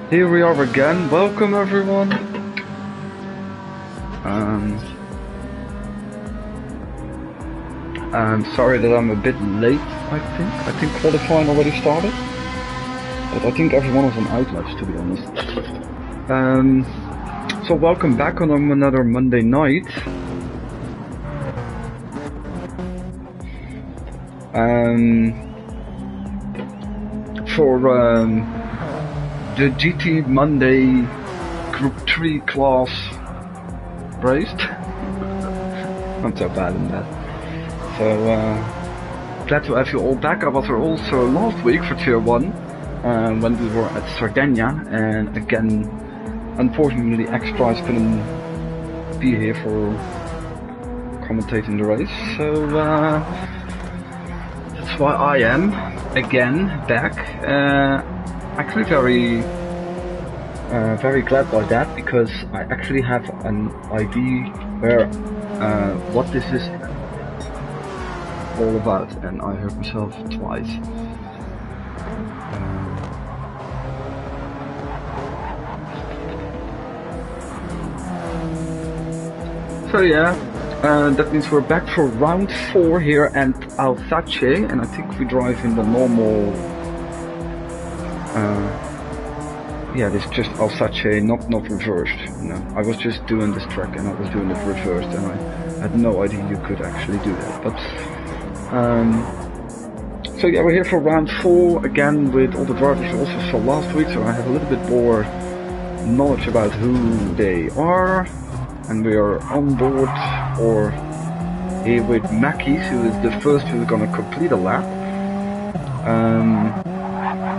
Here we are again. Welcome everyone. I'm sorry that I'm a bit late. I think qualifying already started, but I think everyone was on outlets, to be honest. So welcome back on another Monday night. For the GT Monday Group 3 class race. I'm so bad in that. So glad to have you all back. I was here also last week for Tier 1 when we were at Sardinia, and again unfortunately X-Prize couldn't be here for commentating the race, so that's why I am again back. Actually very glad by that, because I actually have an idea where what this is all about, and I heard myself twice. So yeah, that means we're back for round 4 here at Alsace, and I think we drive in the normal. Yeah, this is just Alsace, not reversed. No, I was just doing this track and I was doing it reversed, and I had no idea you could actually do that. But so yeah, we're here for round 4 again with all the drivers you also saw last week, so I have a little bit more knowledge about who they are. And we are on board, or here with Mackies, who is the first who's gonna complete a lap.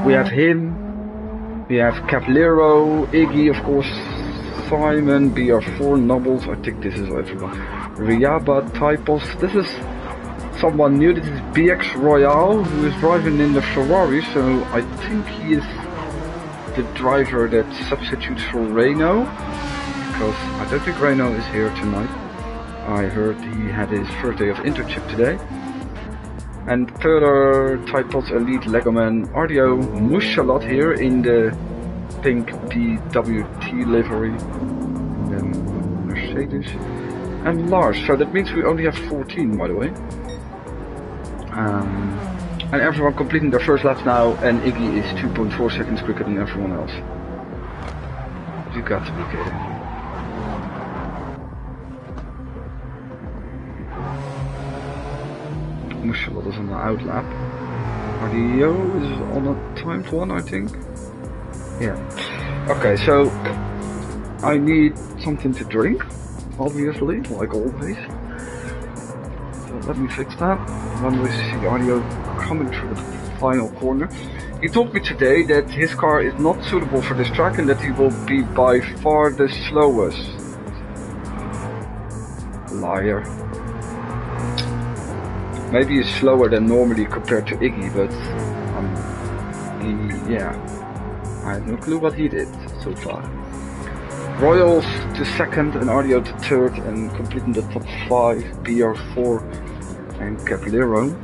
We have him, we have Caplero, Iggy, of course, Simon, BR4, Nobbles, I think this is everyone. Riaba, Typos, this is someone new, this is BX Royale, who is driving in the Ferrari, so I think he is the driver that substitutes for Renault. Because I don't think Reno is here tonight. I heard he had his first day of internship today. And further, Typos Elite Legoman RDO Mushalot here in the pink PWT livery, and then Mercedes, and Lars. So that means we only have 14, by the way. And everyone completing their first laps now, and Iggy is 2.4 seconds quicker than everyone else. You got to be kidding. Mushalot is on the outlap. RDO is on a timed one, I think. Yeah. Okay, so I need something to drink, obviously, like always. So let me fix that. When we see RDO coming through the final corner. He told me today that his car is not suitable for this track and that he will be by far the slowest. Liar. Maybe he's slower than normally compared to Iggy, but yeah, I have no clue what he did so far. Royals to second and RDO to third, and completing the top 5, BR4 and Caplero.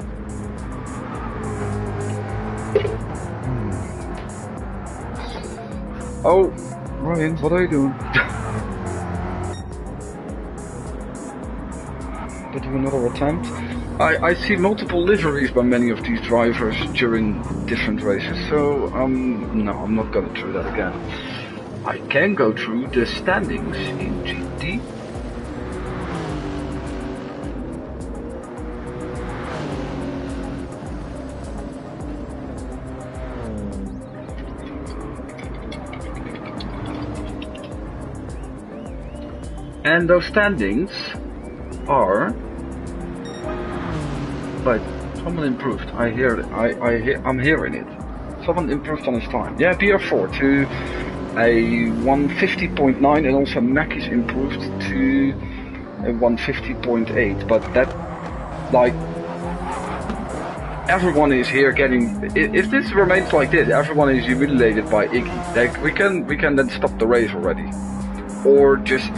Oh, Ryan, what are you doing? Did you another attempt? I see multiple liveries by many of these drivers during different races, so no, I'm not going through that again. I can go through the standings in GT. And those standings are... But someone improved. I hear it. I'm hearing it. Someone improved on his time. Yeah, BR4 to a 150.9, and also Mackies improved to a 150.8. But that, like, everyone is here getting. If this remains like this, everyone is humiliated by Iggy. Like, we can then stop the race already, or just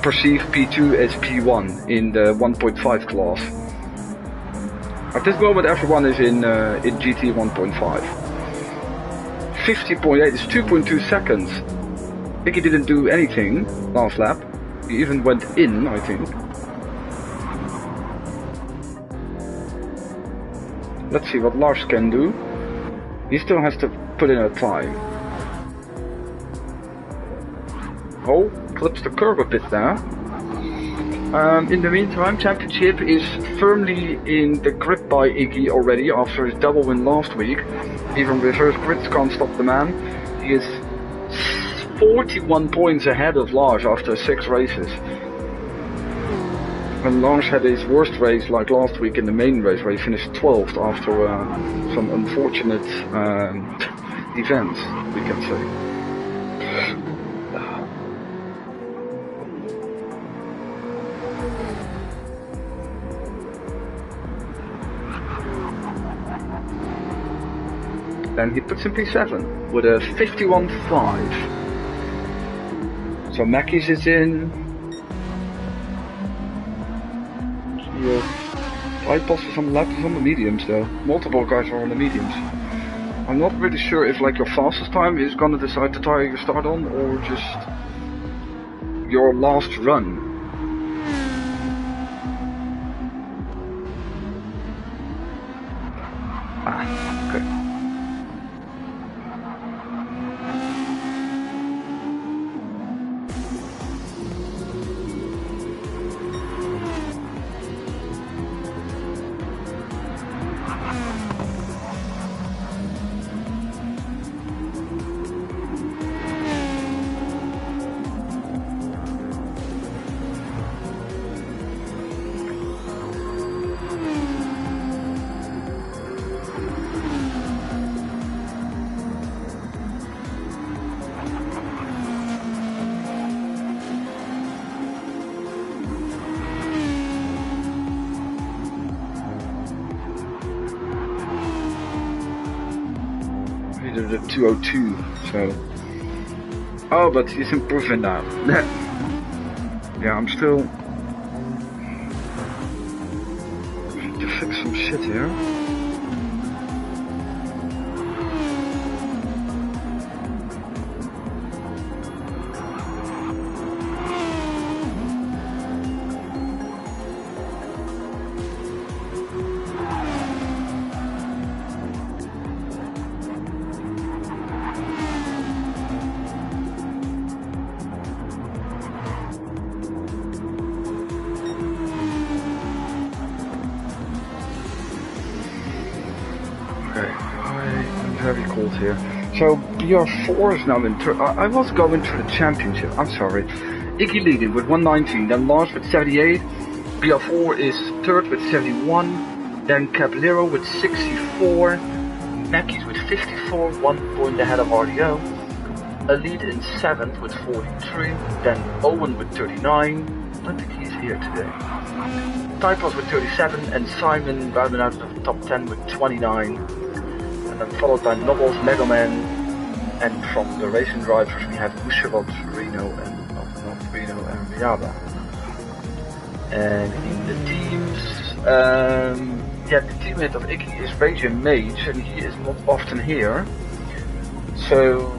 perceive P2 as P1 in the 1.5 class. At this moment everyone is in GT 1.5. 50.8 is 2.2 seconds. Iggy didn't do anything last lap. He even went in, I think. Let's see what Lars can do. He still has to put in a time. Oh, clips the curb a bit there. In the meantime, championship is firmly in the grip by Iggy already after his double win last week. Even reverse grids can't stop the man. He is 41 points ahead of Lars after 6 races. And Lars had his worst race like last week in the main race where he finished 12th after some unfortunate events, we can say. Then he puts in P7 with a 51.5. So Mackey's is in. Typos is on the left, is on the mediums though. Multiple guys are on the mediums. I'm not really sure if like your fastest time is gonna decide the tire you start on or just your last run. Okay. The 202, so oh, but he's improving now. Yeah, I'm still to fix some shit here. Very cold here. So BR4 is now in I was going to the championship. I'm sorry. Iggy leading with 119, then Lars with 78. BR4 is third with 71. Then Caballero with 64. Mackey's with 54, 1 point ahead of RDO. Elite in 7th with 43. Then Owen with 39. I don't think he's here today. Typos with 37 and Simon rounding out of the top 10 with 29. And followed by Nobles, Lego Man, and from the racing drivers we have Bushabot, Reno, and not Reno and Riaba. And in the teams, yeah, the teammate of Iggy is Raging Mage, and he is not often here. So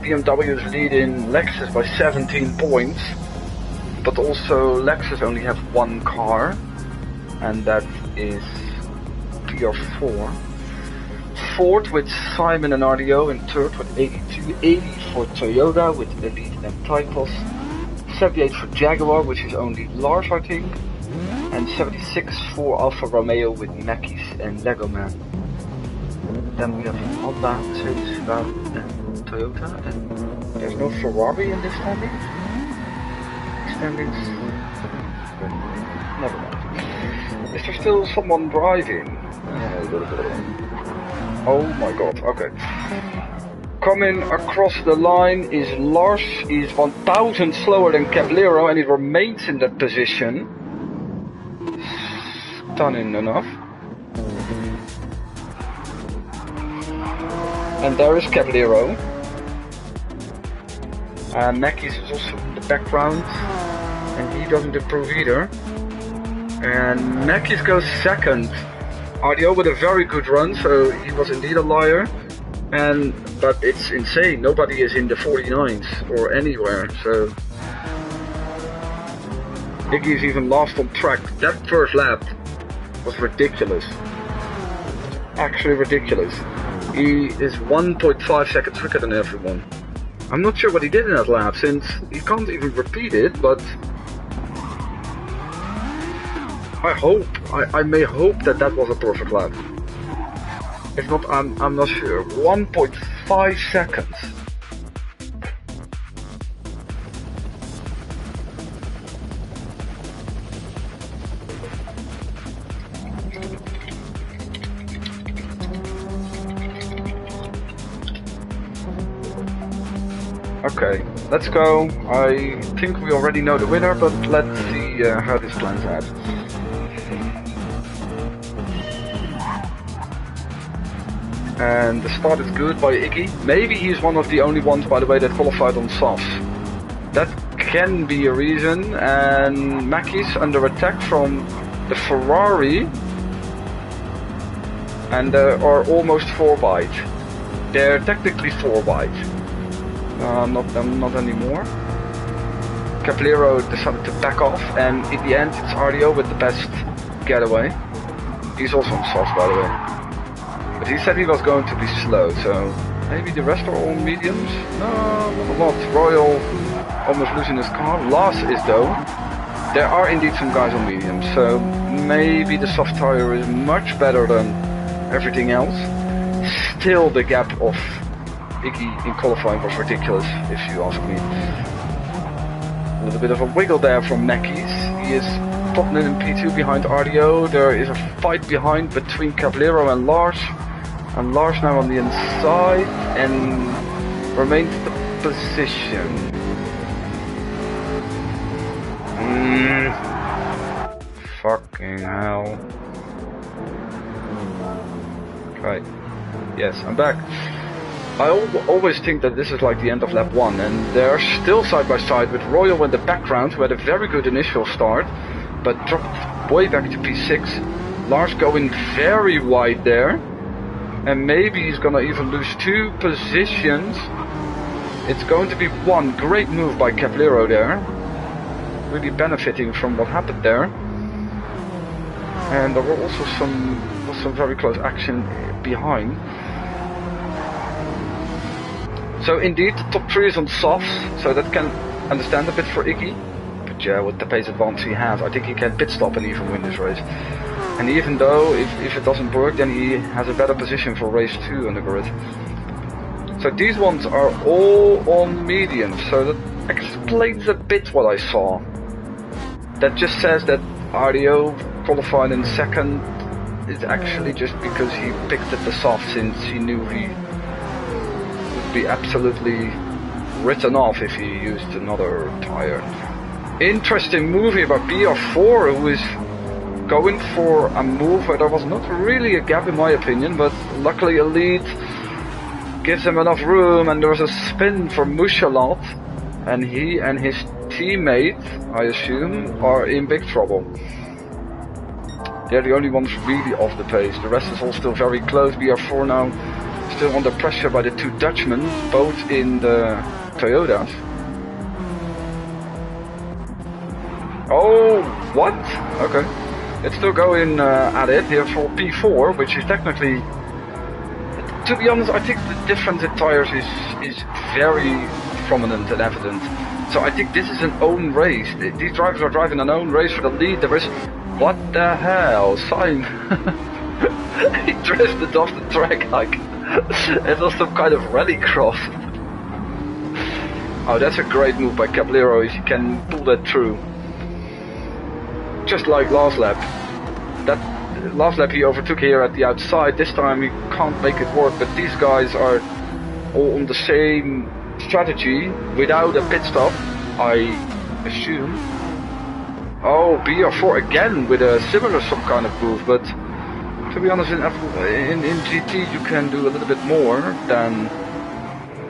BMW is leading Lexus by 17 points, but also Lexus only have one car, and that is PR4. Fourth with Simon and RDO, and third with 82, 80 for Toyota with Elite and Typos, 78 for Jaguar, which is only Lars I think, and 76 for Alfa Romeo with Mackey's and Lego Man. Then we have Honda, Mercedes, Subaru and Toyota, and there's no Ferrari in this standings. Never mind. Is there still someone driving? Oh my god, okay. Coming across the line is Lars. He's 1,000 slower than Caballero and he remains in that position. Stunning enough. And there is Caballero. Mackey's is also in the background. And he doesn't improve either. And Mackey's goes second. RDO with a very good run, so he was indeed a liar. But it's insane. Nobody is in the 49s or anywhere. So Iggy is even last on track. That first lap was ridiculous. Actually ridiculous. He is 1.5 seconds quicker than everyone. I'm not sure what he did in that lap, since he can't even repeat it, but I may hope that that was a perfect lap. If not, I'm not sure. 1.5 seconds. Okay, let's go. I think we already know the winner, but let's see how this plans out. And the start is good by Iggy. Maybe he's one of the only ones, by the way, that qualified on softs. That can be a reason. And Mackey's under attack from the Ferrari. And they are almost 4 wide. They're technically 4 wide. Not anymore. Caballero decided to back off, and in the end it's Aero with the best getaway. He's also on soft, by the way. But he said he was going to be slow, so maybe the rest are all mediums? No, not a lot. Royal almost losing his car. Lars is though. There are indeed some guys on mediums, so maybe the soft tire is much better than everything else. Still the gap of Iggy in qualifying was ridiculous, if you ask me. A little bit of a wiggle there from Mackey's. He is popping in P2 behind Aero. There is a fight behind between Caballero and Lars. And Lars now on the inside and remains the position. Fucking hell. Right. Yes, I'm back. I always think that this is like the end of lap 1, and they're still side by side with Royal in the background, who had a very good initial start, but dropped way back to P6. Lars going very wide there, and maybe he's gonna even lose 2 positions. It's going to be one great move by Caballero there, really benefiting from what happened there. And there were also some very close action behind. So indeed, the top 3 is on softs, so that can understand a bit for Iggy. But yeah, with the pace advance he has, I think he can pit stop and even win this race. And even though, if it doesn't work, then he has a better position for race 2 on the grid. So these ones are all on mediums, so that explains a bit what I saw. That just says that Aero qualified in second is actually just because he picked at the soft, since he knew he be absolutely written off if he used another tire. Interesting move here by BR4, who is going for a move where there was not really a gap in my opinion, but luckily Elite gives him enough room, and there's a spin for Mouchalot, and he and his teammate, I assume, are in big trouble. They're the only ones really off the pace. The rest is all still very close. BR4 now still under pressure by the 2 Dutchmen, both in the Toyotas. Oh, what? Okay. It's still going at it here for P4, which is technically... To be honest, I think the difference in tires is very prominent and evident. So I think this is an own race. These drivers are driving an own race for the lead. There is... What the hell? Simon... he drifted off the track like... it was some kind of rallycross. Oh, that's a great move by Caballero if he can pull that through. Just like last lap. That last lap he overtook here at the outside. This time he can't make it work, but these guys are all on the same strategy without a pit stop, I assume. Oh, BR4 again with a similar some kind of move, but to be honest, in GT you can do a little bit more than...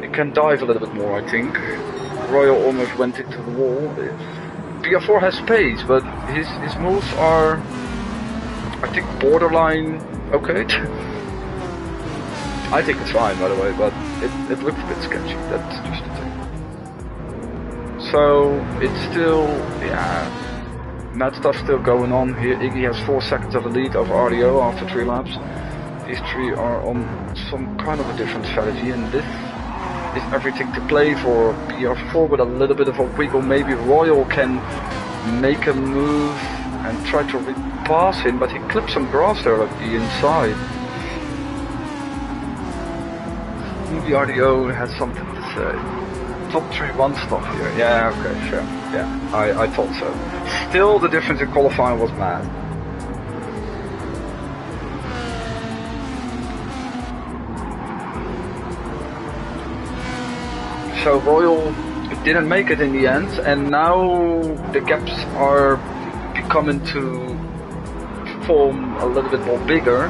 You can dive a little bit more, I think. Royal almost went into the wall. BR4 has pace, but his moves are, I think, borderline okay. I think it's fine, by the way, but it looks a bit sketchy. That's just the thing. So it's still, yeah, mad stuff still going on here. Iggy has 4 seconds of a lead over RDO after 3 laps. These 3 are on some kind of a different strategy, and this is everything to play for PR4 with a little bit of a wiggle. Maybe Royal can make a move and try to pass him, but he clipped some grass there at the inside. The RDO has something to say. Top 3-1 stuff here. Yeah, okay, sure. Yeah, I thought so. Still, the difference in qualifying was mad. So Royal didn't make it in the end, and now the gaps are becoming to form a little bit more bigger.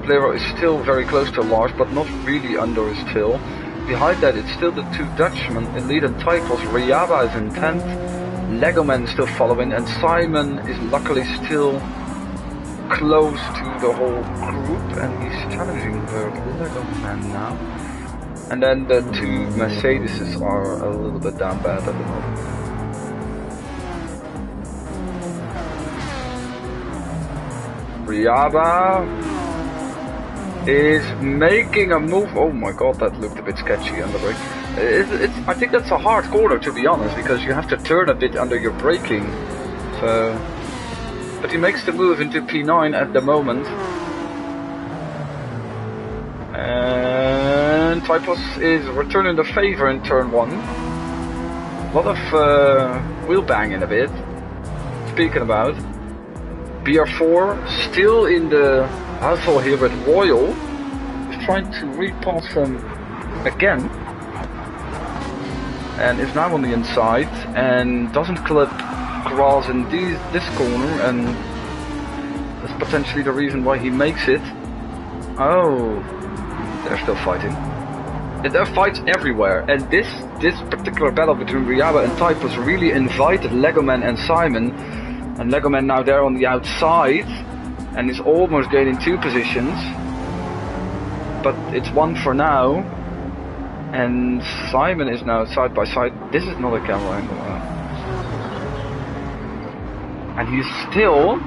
Aero is still very close to Lars, but not really under his tail. Behind that, it's still the 2 Dutchmen in lead and Typos. Riaba is in 10th, Legoman is still following, and Simon is luckily still close to the whole group, and he's challenging the Legoman now. And then the 2 Mercedeses are a little bit down bad at the moment. Riaba is making a move. Oh my god, that looked a bit sketchy on the brake. I think that's a hard corner, to be honest, because you have to turn a bit under your braking. So, but he makes the move into P9 at the moment. And Typos is returning the favor in turn 1. A lot of wheel banging a bit. Speaking about BR4 still in the hustle here with Royal, is trying to repass him again, and is now on the inside and doesn't clip grass in this corner, and that's potentially the reason why he makes it. Oh, they're still fighting. There are fights everywhere, and this particular battle between Riaba and Typos really invited Legoman and Simon, and Legoman now there on the outside and is almost gaining 2 positions, but it's 1 for now, and Simon is now side by side. This is not a camera angle, and he's still,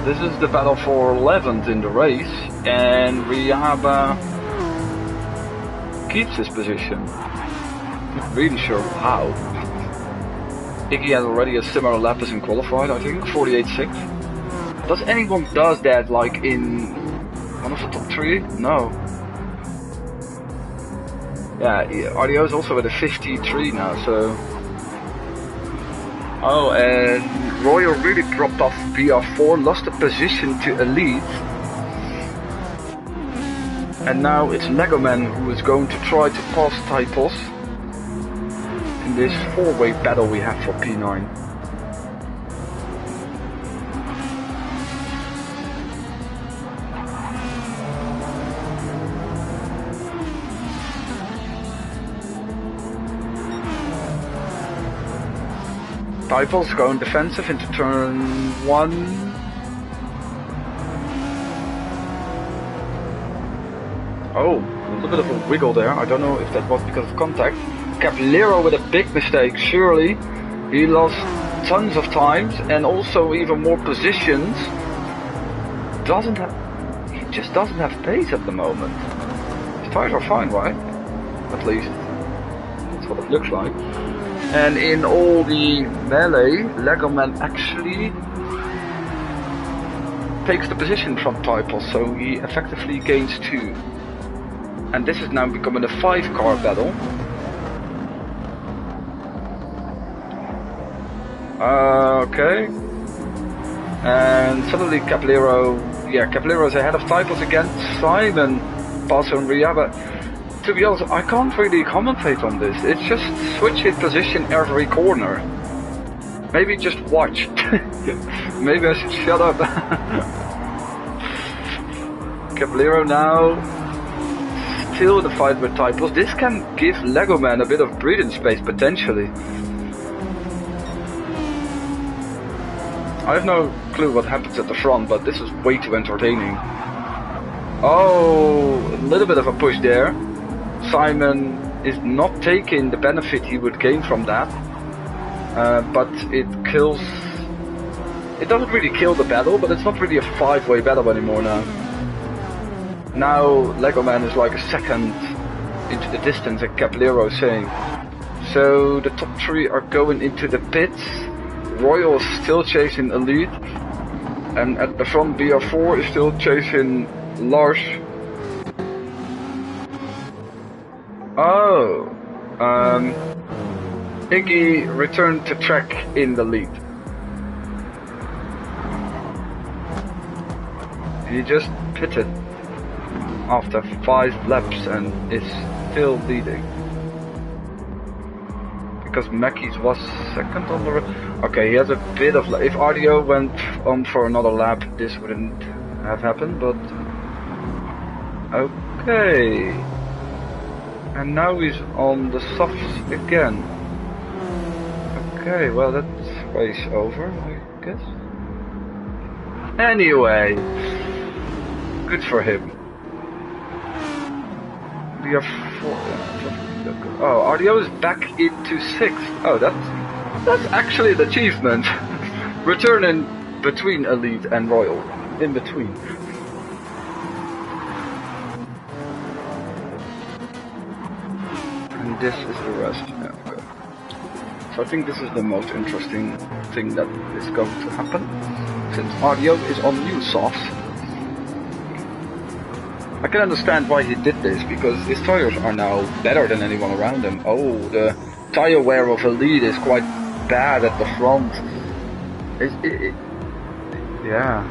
this is the battle for 11th in the race, and Riaba keeps his position. Not really sure how. Iggy has already a similar lap as in qualified, I think, 48.6. Does anyone does that like in one of the top 3? No. Yeah, RDO is also at a 53 now, so. Oh, and Royal really dropped off BR4, lost the position to Elite. And now it's Legoman who is going to try to pass Typos in this 4-way battle we have for P9. Typos going defensive into turn 1. Oh, a little bit of a wiggle there. I don't know if that was because of contact. Caplero with a big mistake, surely. He lost tons of times and also even more positions. He just doesn't have pace at the moment. His tires are fine, right? At least that's what it looks like. And in all the melee, Legoman actually takes the position from Typos, so he effectively gains 2. And this is now becoming a 5-car battle. Okay. And suddenly Caplero is ahead of Typos again. Simon passes on Riaba. To be honest, I can't really commentate on this. It's just switch his position every corner. Maybe just watch. Maybe I should shut up. Caplero now still in the fight with Typos. This can give Legoman a bit of breathing space potentially. I have no clue what happens at the front, but this is way too entertaining. Oh, a little bit of a push there. Simon is not taking the benefit he would gain from that, but it kills. It doesn't really kill the battle, but it's not really a five-way battle anymore now. Now Lego Man is like a second into the distance, like Caplero is saying. So the top three are going into the pits. Royal is still chasing Elite, and at the front BR4 is still chasing Lars. Oh, Iggy returned to track in the lead. He just pitted after 5 laps and is still leading. Because Mackey's was second on the... Okay, he has a bit of... If RDO went on for another lap, this wouldn't have happened, but... Okay. And now he's on the softs again. Okay, well that race over, I guess. Anyway, good for him. We have 4. Oh, RDO is back into 6th. Oh, that's actually an achievement. Returning between Elite and Royal. In between. And this is the rest. Yeah, okay. So I think this is the most interesting thing that is going to happen. Since RDO is on new softs. I can understand why he did this, because his tires are now better than anyone around him. Oh, the tire wear of Elite is quite bad at the front. Yeah.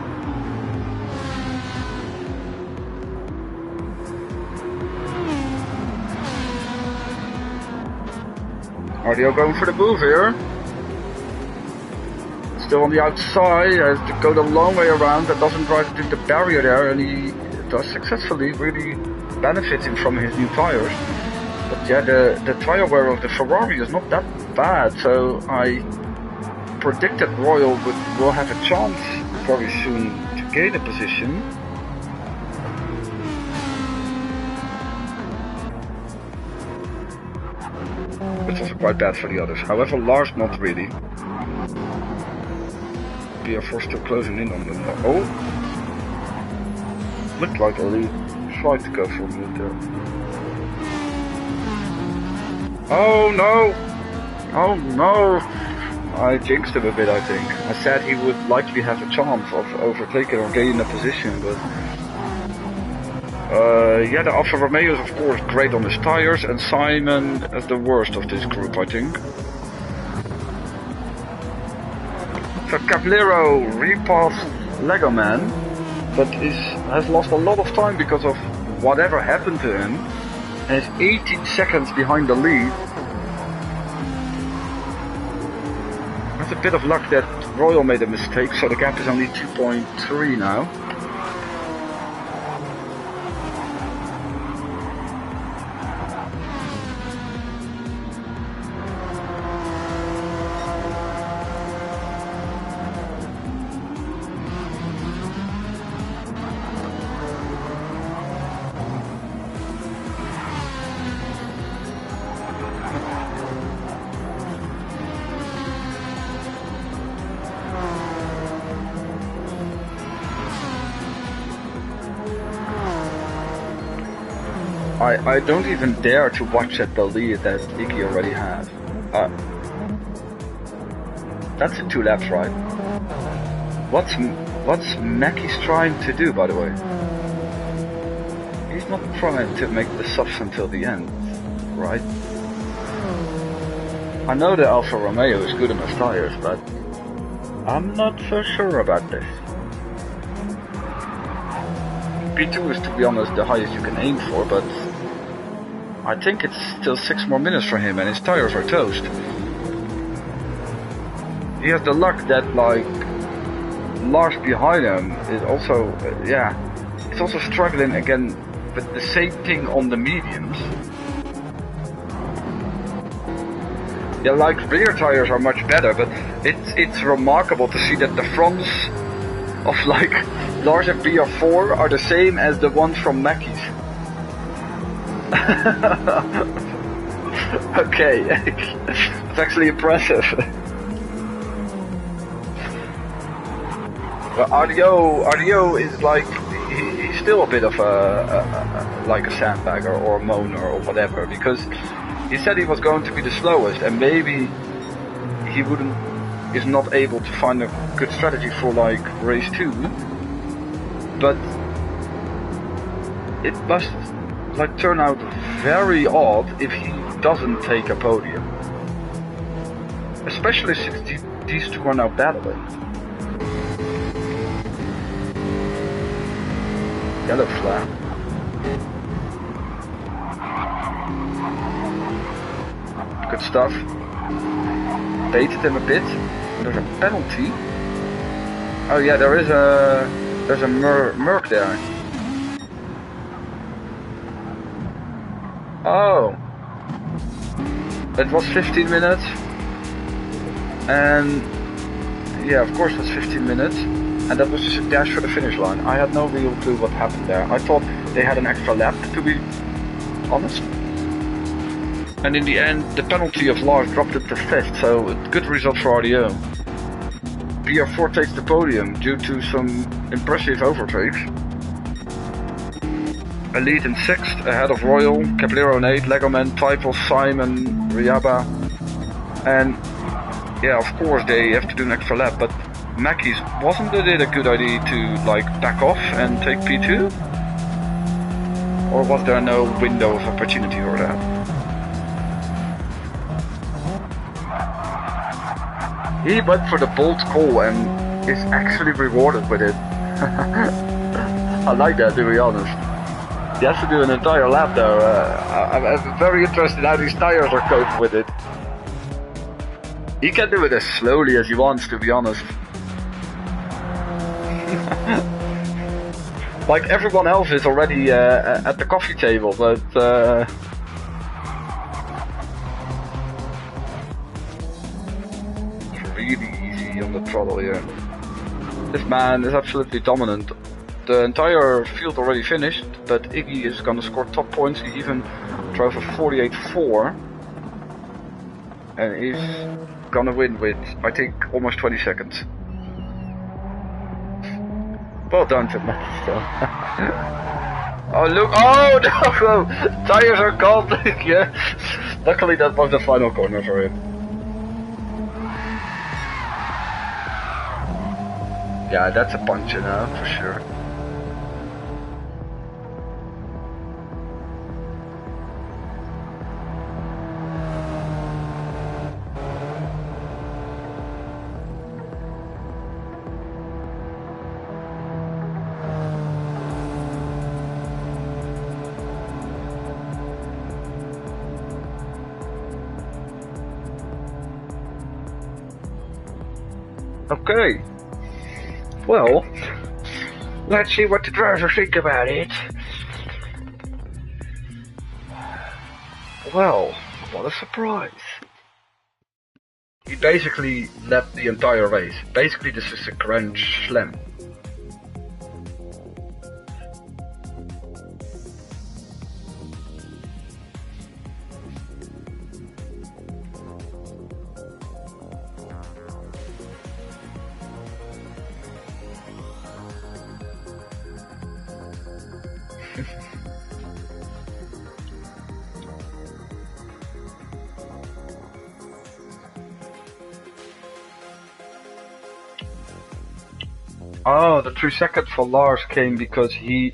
RDO going for the move here. Still on the outside, has to go the long way around, that doesn't drive into the barrier there, and he does successfully, really benefiting from his new tires. But yeah, the tire wear of the Ferrari is not that bad, so I predicted Royal will have a chance very soon to gain a position. Which was quite bad for the others. However, Lars not really. BR4 still closing in on them. Oh! Looked like Elite tried to go for a move there. Oh no! Oh no! I jinxed him a bit, I think. I said he would likely have a chance of overtaking or gaining a position, but... yeah, the Alfa Romeo is of course great on his tires, and Simon is the worst of this group, I think. So Caplero repassed Lego Man, but has lost a lot of time because of whatever happened to him, and is 18 seconds behind the lead. With a bit of luck that Royal made a mistake, so the gap is only 2.3 now. I don't even dare to watch at the lead that Iggy already has. That's in 2 laps, right? What's Mackey's trying to do, by the way? He's not trying to make the softs until the end, right? I know the Alfa Romeo is good on his tires, but I'm not so sure about this. P2 is, to be honest, the highest you can aim for, but I think it's still 6 more minutes for him and his tires are toast. He has the luck that, like, Lars behind him is also, yeah, he's also struggling again with the same thing on the mediums. Yeah, like rear tires are much better, but it's remarkable to see that the fronts of like Lars and BR4 are the same as the ones from Mackey's. Okay, it's actually impressive. Well, RDO is like he's still a bit of like a sandbagger or a moaner or whatever, because he said he was going to be the slowest, and maybe he is not able to find a good strategy for like race 2, but it must like turn out very odd if he doesn't take a podium, especially since these two are now battling. Yellow flag. Good stuff. Baited him a bit. There's a penalty. Oh yeah, there's a Merc there. Oh. It was 15 minutes. And yeah, of course it was 15 minutes. And that was just a dash for the finish line. I had no real clue what happened there. I thought they had an extra lap, to be honest. And in the end, the penalty of Lars dropped it to 5th, so good result for RDO. BR4 takes the podium due to some impressive overtakes. Elite in 6th, ahead of Royal, Caballero in 8th, Legoman, Typos, Simon, Riaba. And yeah, of course they have to do an extra lap, but Mackey's, wasn't it a good idea to like back off and take P2? Or was there no window of opportunity for that? He went for the bold call and is actually rewarded with it. I like that, to be honest. He has to do an entire lap though. I'm very interested how these tires are coping with it. He can do it as slowly as he wants, to be honest. Like everyone else is already at the coffee table, but it's really easy on the throttle here. This man is absolutely dominant. The entire field already finished, but Iggy is gonna score top points. He even drove a 48.4 and he's gonna win with, I think, almost 20 seconds. Well done to Matt still. Oh look, oh no! Tires are gone! Yeah. Luckily that was the final corner for him. Yeah, that's a punch, you know, for sure. Okay. Well, let's see what the drivers think about it. Well, what a surprise. He basically led the entire race. Basically this is a grand slam. Oh, the 3 seconds for Lars came because he,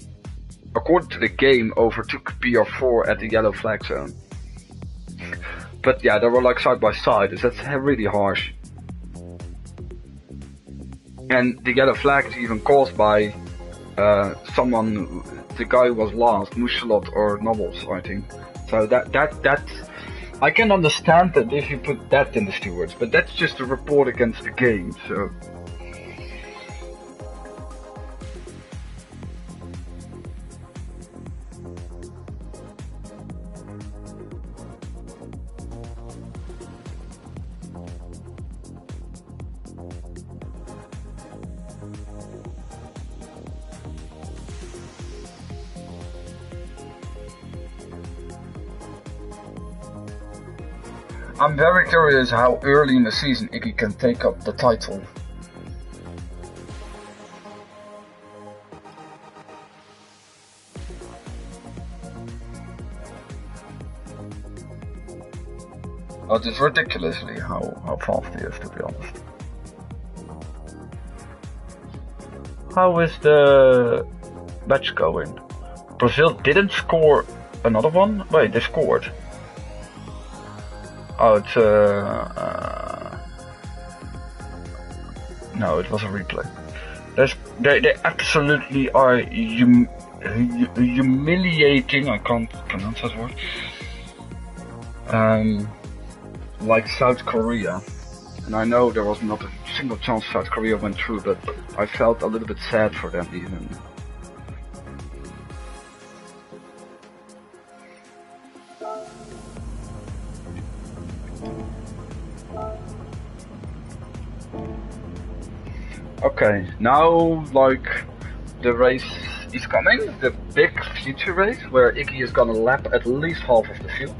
according to the game, overtook BR4 at the yellow flag zone. But yeah, they were like side by side, so that's really harsh. And the yellow flag is even caused by someone, the guy who was last, Mushalot or Nobles, I think. So that I can understand that if you put that in the stewards, but that's just a report against the game, so. I'm very curious how early in the season Iggy can take up the title. Oh, it's ridiculously how fast he is, to be honest. How is the match going? Brazil didn't score another one? Wait, they scored. Oh, it's no, it was a replay. They absolutely are humiliating. I can't pronounce that word. Like South Korea. And I know there was not a single chance South Korea went through, but I felt a little bit sad for them even. Okay, now like the race is coming, the big future race where Iggy is gonna lap at least half of the field.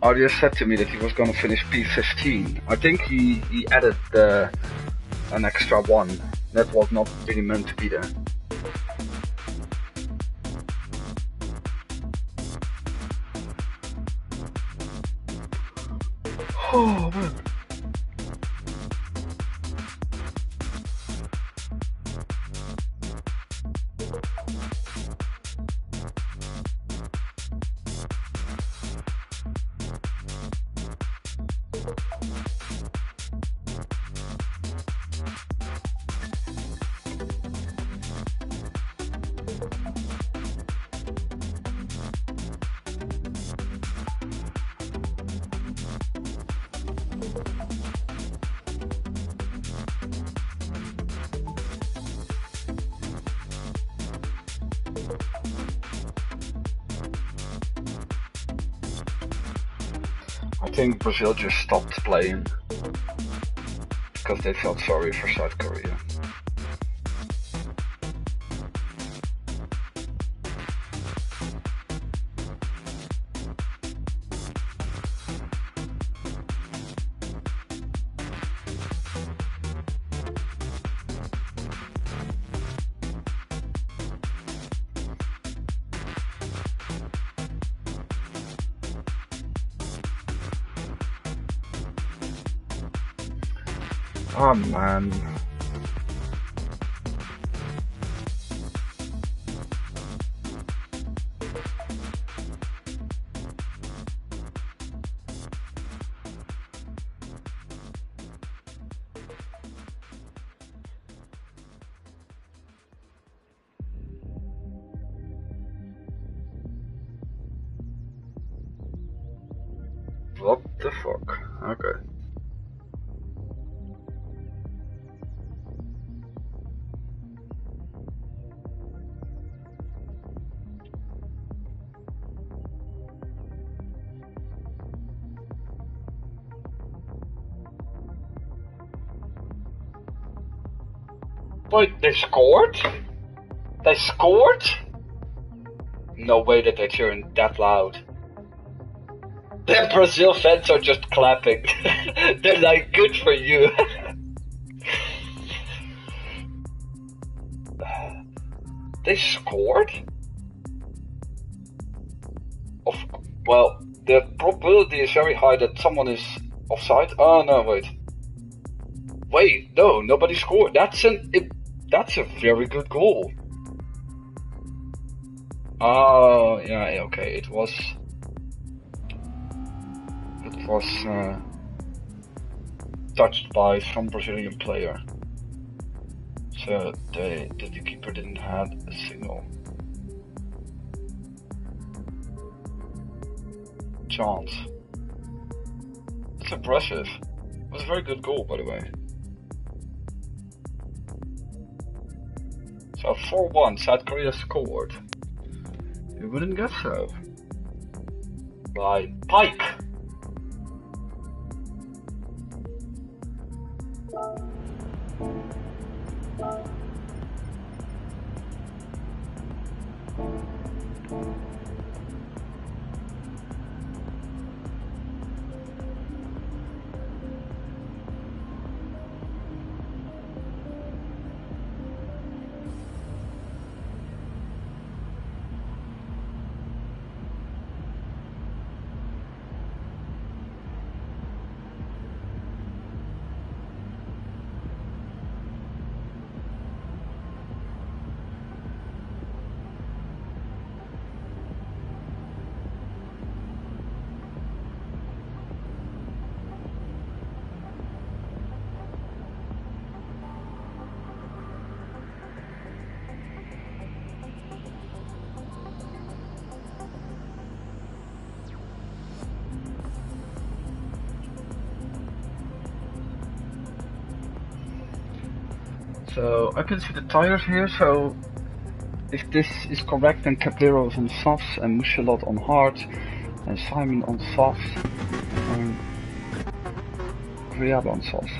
Audio said to me that he was gonna finish P15. I think he added an extra one. That was not really meant to be there. Oh man. I think Brazil just stopped playing because they felt sorry for South Korea. Oh man. What the fuck? Okay. Wait, they scored? They scored? No way that they turned that loud. The Brazil fans are just clapping. They're like, good for you. They scored? Of, well, the probability is very high that someone is offside. Oh no, wait. Wait, no, nobody scored. That's a very good goal. Oh, yeah, okay, it was touched by some Brazilian player. So the keeper didn't have a signal. Chance. It's impressive. It was a very good goal, by the way. So 4-1, South Korea scored. You wouldn't guess so. By Pike. So I can see the tires here, so if this is correct, then Caballero is on softs and Mouchelot on hards and Simon on softs and Griaba on softs.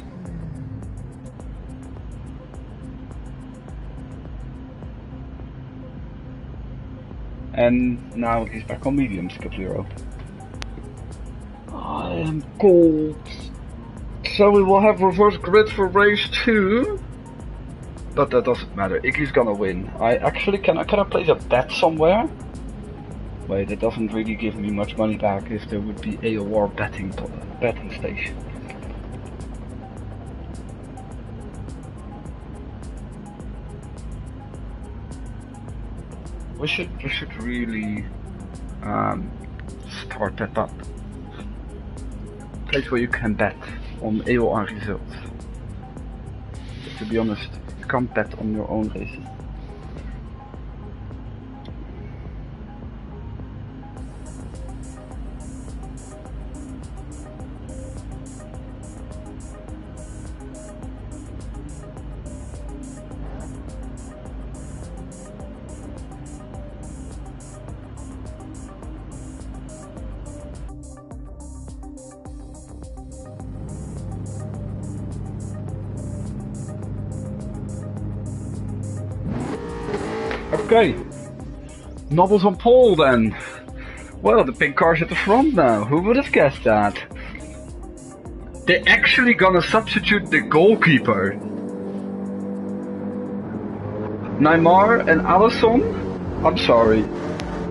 And now he's back on mediums, Caballero. I am cold. So we will have reverse grid for race 2. But that doesn't matter. Iggy's gonna win. Can I place a bet somewhere? Wait, it doesn't really give me much money back if there would be AOR betting station. We should really start that up. Place where you can bet on AOR results. But to be honest, you can't bet on your own races. Okay, Nobbles on pole then. Well, the pink car's at the front now. Who would have guessed that? They're actually gonna substitute the goalkeeper. Neymar and Alisson? I'm sorry.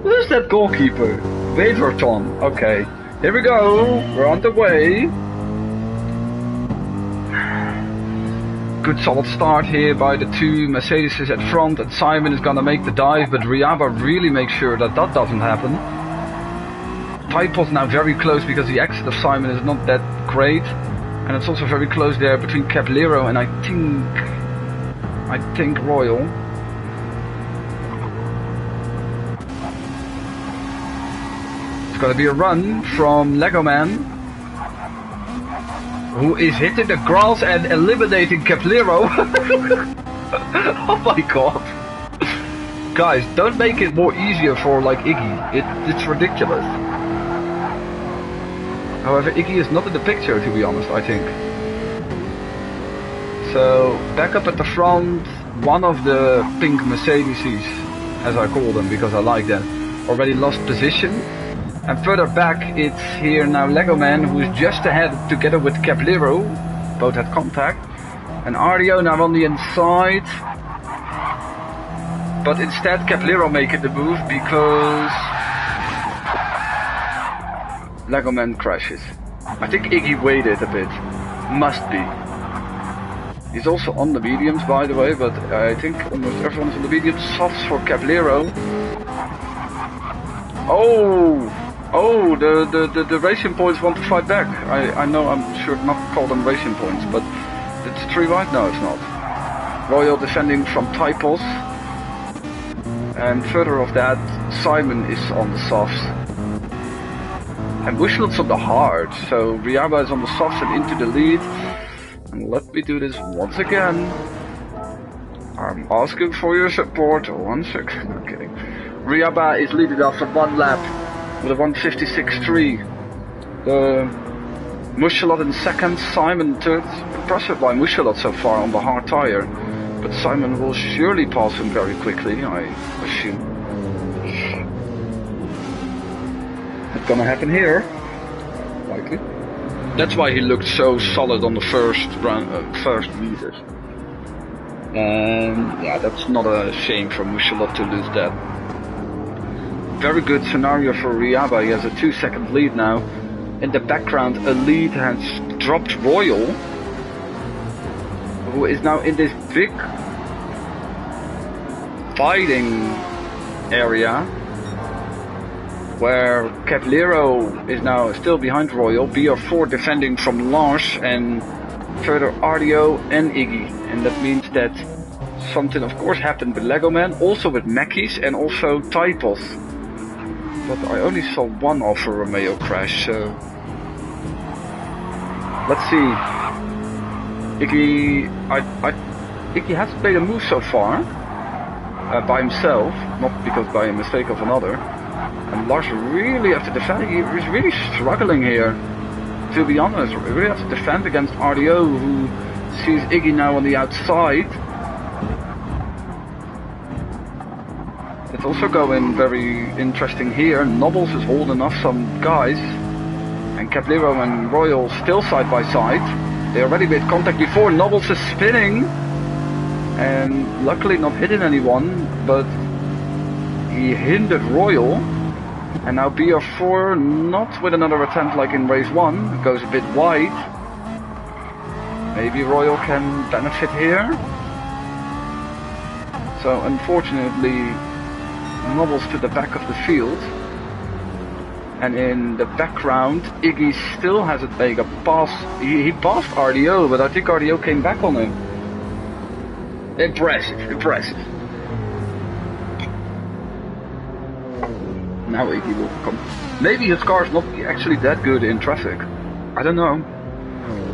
Who's that goalkeeper? Waverton. Okay, here we go. We're on the way. Good solid start here by the two Mercedes at front, and Simon is gonna make the dive, but Riaba really makes sure that that doesn't happen. Typos now very close because the exit of Simon is not that great, and it's also very close there between Caballero and I think Royal. It's gonna be a run from Lego Man, who is hitting the grass and eliminating Caballero. Oh my god. Guys, don't make it more easier for like Iggy. It's ridiculous. However, Iggy is not in the picture, to be honest, I think. So, back up at the front, one of the pink Mercedeses, as I call them because I like them, already lost position. And further back, it's here now Lego Man, who is just ahead together with Caballero. Both had contact. And Aero now on the inside. But instead Caballero making the move because Lego Man crashes. I think Iggy waited a bit. Must be. He's also on the mediums, by the way, but I think almost everyone's on the mediums. Softs for Cablero. Oh, the racing points want to fight back. I know I'm sure not call them racing points, but it's 3 wide? No, it's not. Royal defending from Typos. And further of that, Simon is on the softs. And Wishlot's on the hard, so Ryaba is on the softs and into the lead. And let me do this once again. I'm asking for your support. 1 second, no kidding. Ryaba is leading after 1 lap with a 1:56.3. Mushelot in second, Simon third. Impressive by Mushelot so far on the hard tire. But Simon will surely pass him very quickly, I assume. It's gonna happen here. Likely. That's why he looked so solid on the first meters. And yeah, that's not a shame for Mushelot to lose that. Very good scenario for Ryaba. He has a 2-second lead now. In the background, a lead has dropped Royal, who is now in this big fighting area where Cablero is now still behind Royal, BR4 defending from Lars, and further RDO and Iggy. And that means that something of course happened with Lego Man, also with Mackies and also Typos. But I only saw one Alfa Romeo crash, so let's see. Iggy has played a move so far by himself, not because by a mistake of another. And Lars really has to defend. He's really struggling here, to be honest. He really has to defend against RDO, who sees Iggy now on the outside. It's also going very interesting here. Nobbles is holding off some guys, and Cablero and Royal still side by side. They already made contact before. Nobbles is spinning, and luckily not hitting anyone, but he hindered Royal. And now BR4 not with another attempt like in race 1, goes a bit wide. Maybe Royal can benefit here. So unfortunately, Nobbles to the back of the field. And in the background, Iggy still hasn't made a pass. He passed RDO, but I think RDO came back on him. Impressive, impressive. Now Iggy will come. Maybe his car is not actually that good in traffic. I don't know.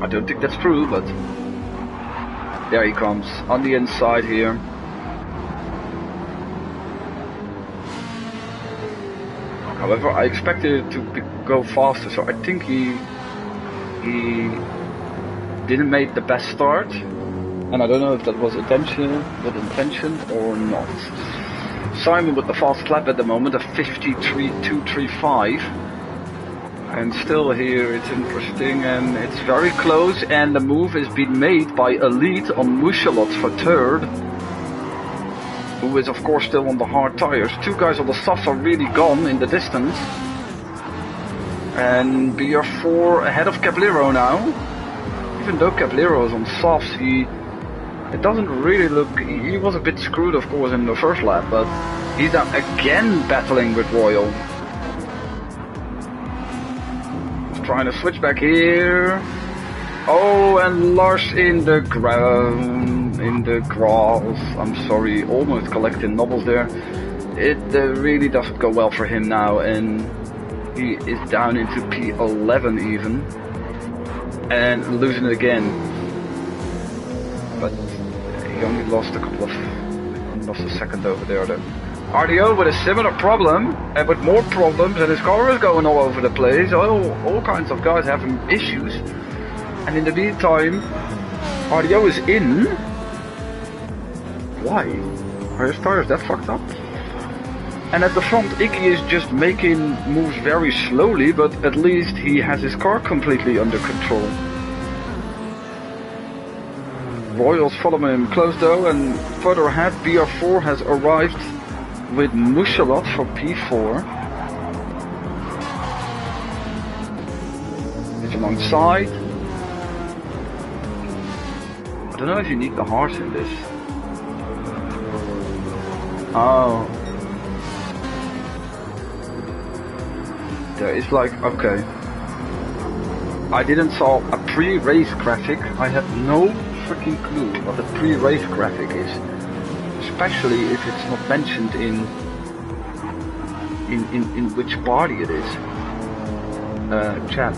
I don't think that's true, but there he comes on the inside here. However, I expected it to go faster, so I think he didn't make the best start, and I don't know if that was intention or not. Simon with the fast lap at the moment, a 53.235, and still here it's interesting, and it's very close, and the move is being made by Elite on Mushelot for third, who is of course still on the hard tires. 2 guys on the softs are really gone in the distance, and BR4 ahead of Cablero now. Even though Cablero is on softs, it doesn't really look. He was a bit screwed, of course, in the first lap, but he's now again battling with Royal. He's trying to switch back here. Oh, and Lars in the ground, in the grass. I'm sorry, almost collecting Nobbles there. It really doesn't go well for him now, and he is down into P11 even, and losing it again. But he only lost lost a second over there though. RDO with a similar problem, and with more problems, and his car is going all over the place. All kinds of guys having issues. And in the meantime, RDO is in. Why? Are his tires that fucked up? And at the front, Iggy is just making moves very slowly, but at least he has his car completely under control. Royals following him close though, and further ahead, BR4 has arrived with Mushelot for P4. alongside. I don't know if you need the horse in this. Oh. There is like, okay. I didn't saw a pre-race graphic. I have no freaking clue what the pre-race graphic is. Especially if it's not mentioned in which party it is. Chat.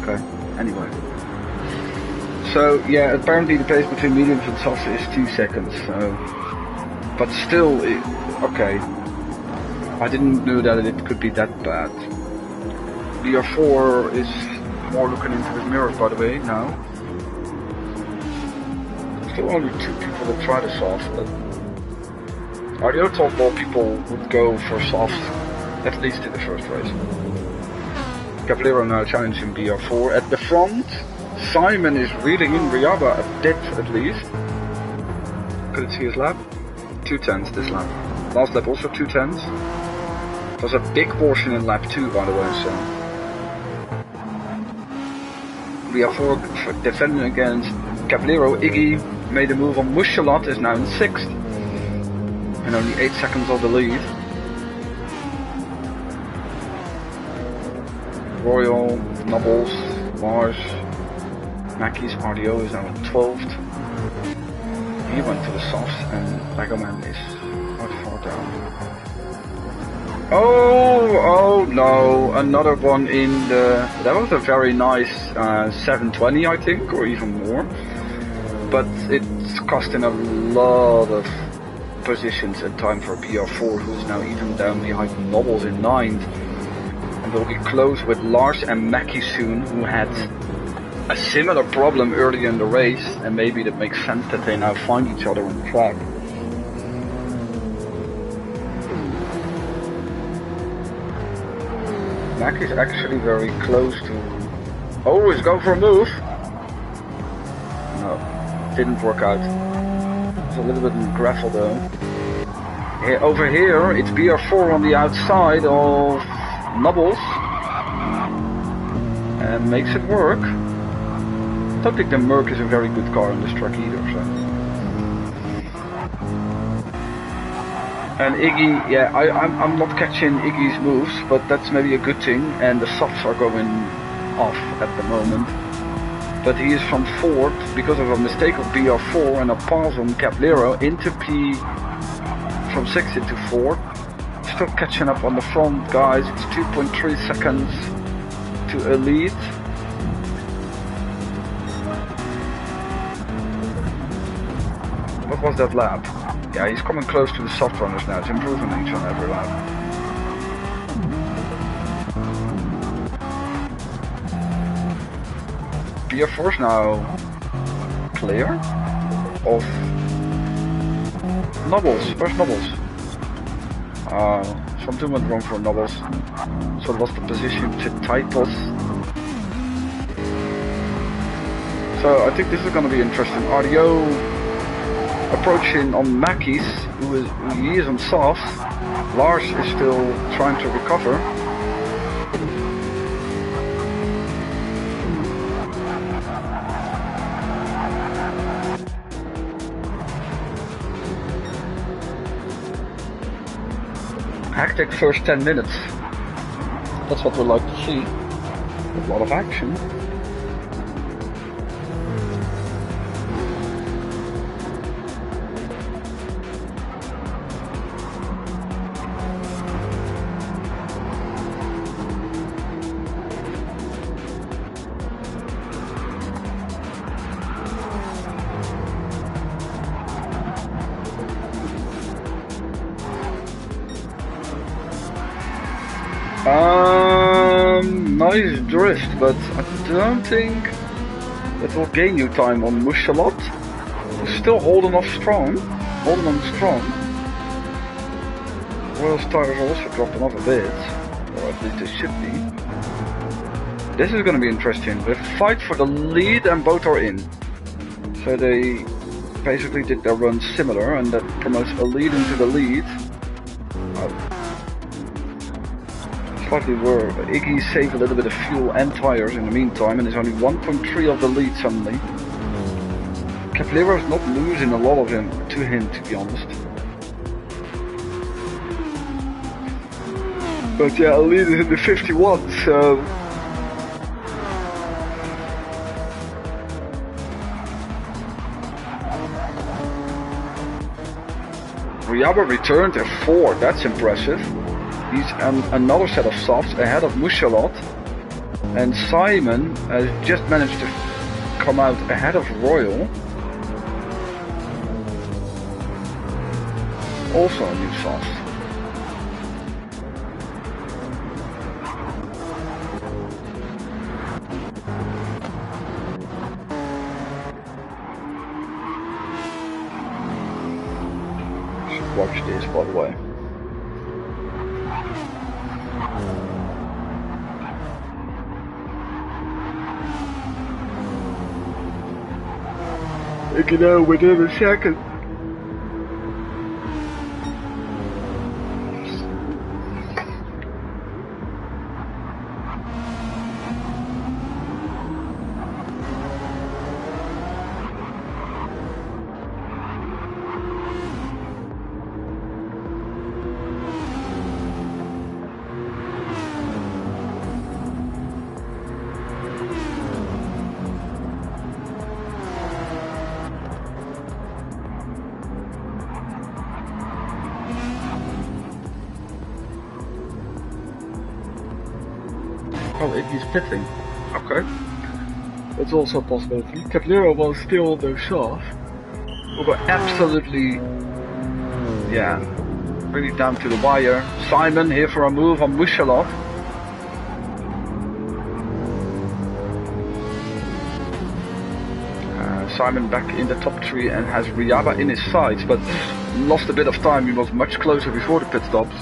Okay, anyway. So yeah, apparently the pace between mediums and softs is 2 seconds, so... But still, okay. I didn't know that it could be that bad. BR4 is more looking into his mirrors, by the way, now. Still only 2 people that try the soft, but... Aero thought more people would go for soft, at least in the first race. Caballero now challenging BR4 at the front. Simon is reading in Riaba a bit at least. Couldn't see his lap. 2:10s this lap. Last lap also 2:10s. It was a big portion in lap 2 by the way, so. BR4 defending against Caballero. Iggy made a move on Mushalot, is now in 6th. And only 8 seconds of the lead. Royal, Nubbles, Mars, Mackey's RDO is now in 12th. He went to the softs and Legoman is not far down. Oh no, another one in the... That was a very nice 720 I think, or even more. But it's costing a lot of positions and time for BR4, who is now even down behind Nubbles in 9th. And will be close with Lars and Mackie soon, who had a similar problem early in the race, and maybe that makes sense that they now find each other on the track. Mackie's actually very close to... Oh, he's going for a move! No, didn't work out. It's a little bit in gravel though. Here, over here, it's BR4 on the outside of Nubbles, and makes it work. I don't think the Merc is a very good car on this track either, so. And Iggy, yeah, I'm not catching Iggy's moves, but that's maybe a good thing, and the softs are going off at the moment. But he is from 4th because of a mistake of BR4 and a pass on Caballero into P, from 6th into 4th. Still catching up on the front, guys. It's 2.3 seconds to elite. What was that lap? Yeah, he's coming close to the soft runners now. It's improving each on every lap. BR4's now clear of Nubbles. Where's Nubbles? Something went wrong for Nubbles. So it was the position to Titus. So I think this is going to be interesting. RDO approaching on Mackey's, who he is on soft. Lars is still trying to recover. Hectic first 10 minutes. That's what we like to see. A lot of action. Nice drift, but I don't think that will gain you time on Mushalot. He's still holding on strong. Royal's tires also dropping off a bit, or at least they should be. This is going to be interesting. We fight for the lead and both are in. So they basically did their run similar, and that promotes a lead into the lead. Slightly were Iggy saved a little bit of fuel and tires in the meantime, and is only 1.3 of the lead suddenly. Caplero is not losing a lot of him to him, to be honest. But yeah, a lead is in the 51, so Riaba returned at 4, that's impressive. He's another set of softs ahead of Mushalot, and Simon has just managed to come out ahead of Royal. Also a new soft. Watch this, by the way. You know, within a second. Oh, if he's pitting. Okay. That's also a possibility. Caplero was still on those shafts. We were absolutely, yeah, really down to the wire. Simon here for a move on Mushalov. Simon back in the top 3 and has Riaba in his sights, but lost a bit of time. He was much closer before the pit stops.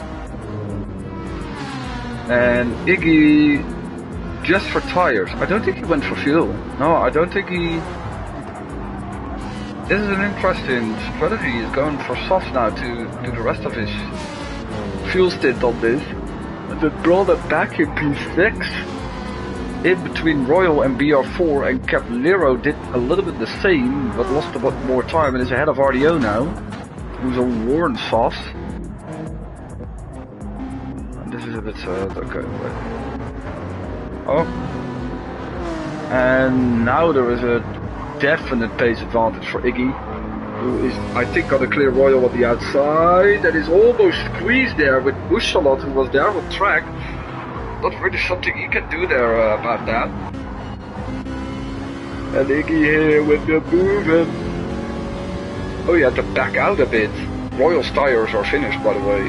And Iggy just for tires. I don't think he went for fuel. No, I don't think he... This is an interesting strategy. He's going for softs now to do the rest of his fuel stint on this. And then brought it back in P6. In between Royal and BR4, and Caplero did a little bit the same, but lost a bit more time and is ahead of RDO now, who's on Warren softs. And this is a bit okay. Wait. Oh, and now there is a definite pace advantage for Iggy, who is, I think, got a clear Royal on the outside. That is almost squeezed there with Bushalot, who was there on track. Not really something he can do there about that. And Iggy here with the movement. Oh, he had to back out a bit. Royal's tires are finished, by the way.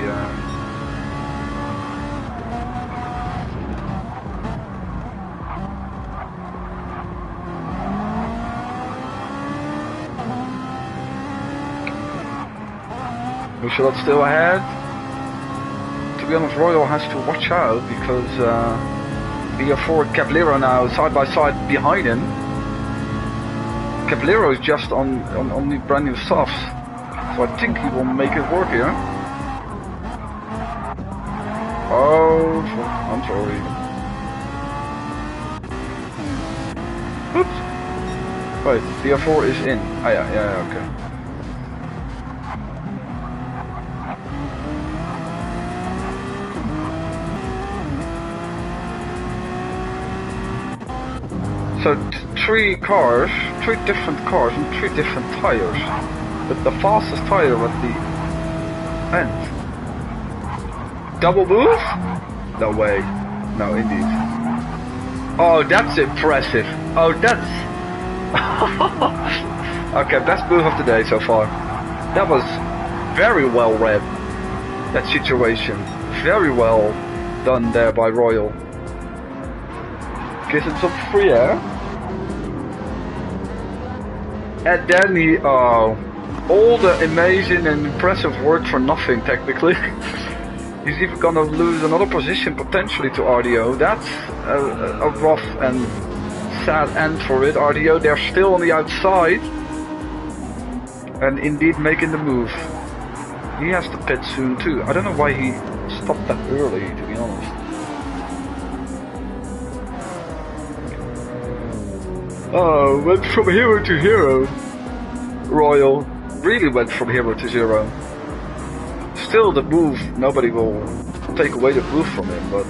Bushalot still ahead. To be honest, Royal has to watch out because BR4 and Caplero now side by side behind him. Caplero is just on the brand new softs, so I think he will make it work here. Oh, I'm sorry. Oops. Wait, BR4 is in. Ah, yeah, okay. So 3 cars, 3 different cars and 3 different tires, but the fastest tire at the end. Double move? No way. No, indeed. Oh, that's impressive. Oh, that's... Okay, best move of the day so far. That was very well read, that situation. Very well done there by Royal. Gives him some free air. And then he, all the amazing and impressive work for nothing, technically. He's even gonna lose another position potentially to RDO. That's a rough and sad end for it. RDO, they're still on the outside. And indeed making the move. He has to pit soon too. I don't know why he stopped that early, to be honest. Oh, went from hero to hero. Royal really went from hero to zero. Still the move, nobody will take away the move from him, but...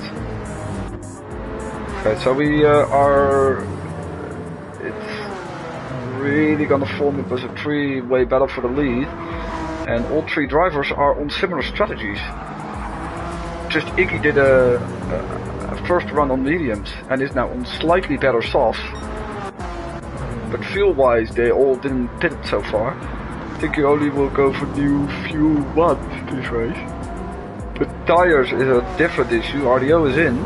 Okay, so we are... It's really gonna form up as a three-way battle for the lead. And all three drivers are on similar strategies. Just Iggy did a first run on mediums and is now on slightly better softs. But fuel-wise, they all didn't pit it so far. I think you only will go for new fuel once this race. But tires is a different issue. RDO is in.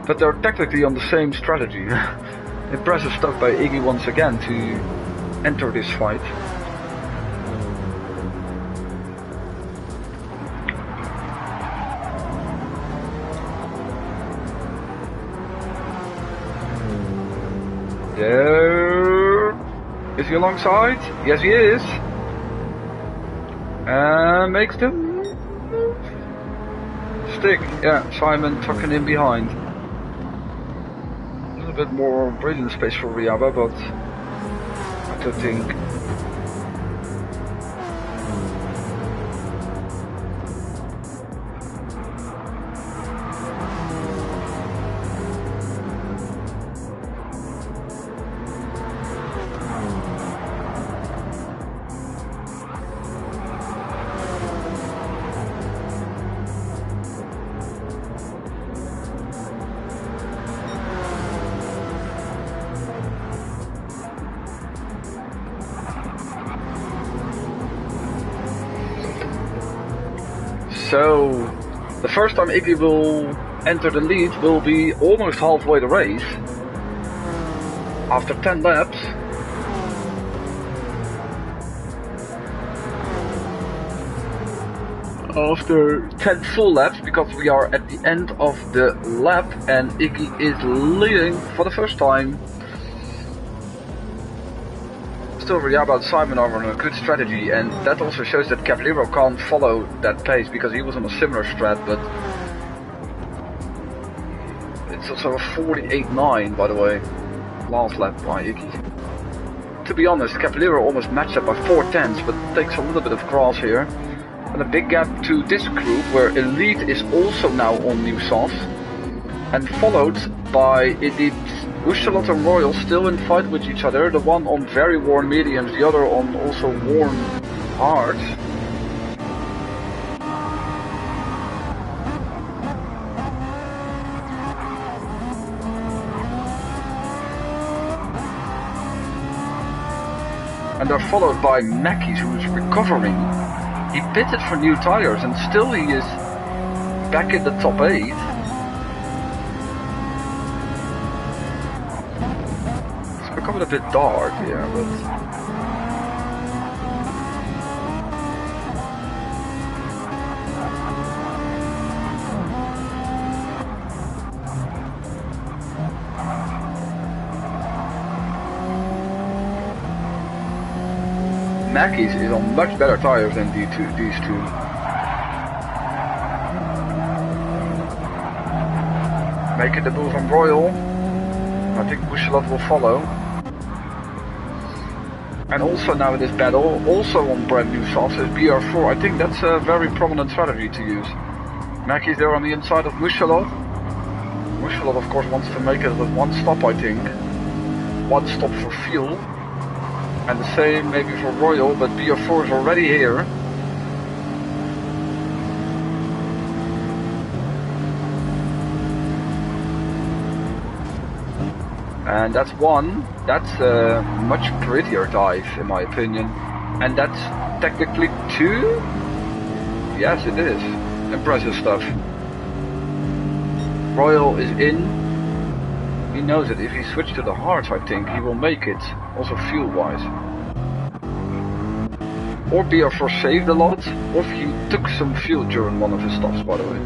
But they're technically on the same strategy. Impressive stuff by Iggy once again to enter this fight. There. Is he alongside? Yes, he is. And makes them stick. Yeah, Simon tucking in behind. A little bit more breathing space for Riaba, but I don't think. So, the first time Iggy will enter the lead will be almost halfway the race. After 10 laps. After 10 full laps, because we are at the end of the lap and Iggy is leading for the first time. Still Riaba and Simon are on a good strategy, and that also shows that Cavallero can't follow that pace because he was on a similar strat, but it's also a 48.9 by the way, last lap by Iggy. To be honest, Cavallero almost matched up by 4/10, but takes a little bit of grass here. And a big gap to this group where Elite is also now on new softs, and followed by indeed Buchalot and Royal still in fight with each other, the one on very worn mediums, the other on also worn hards. And they're followed by Mackies, who's recovering. He pitted for new tires and still he is back in the top 8. Becoming a bit dark here, but Mackey's is on much better tires than these two. Making the move on Royal. I think Buchalot will follow. And also now in this battle, also on brand new softs, is BR4. I think that's a very prominent strategy to use. Mackey's there on the inside of Buchalot. Buchalot of course wants to make it with one stop, I think. One stop for fuel. And the same maybe for Royal, but BR4 is already here. And that's one. That's a much prettier dive in my opinion. And that's technically 2? Yes it is. Impressive stuff. Royal is in. He knows that if he switched to the hards, I think he will make it. Also fuel wise. Or BR4 saved a lot, or he took some fuel during one of his stops, by the way.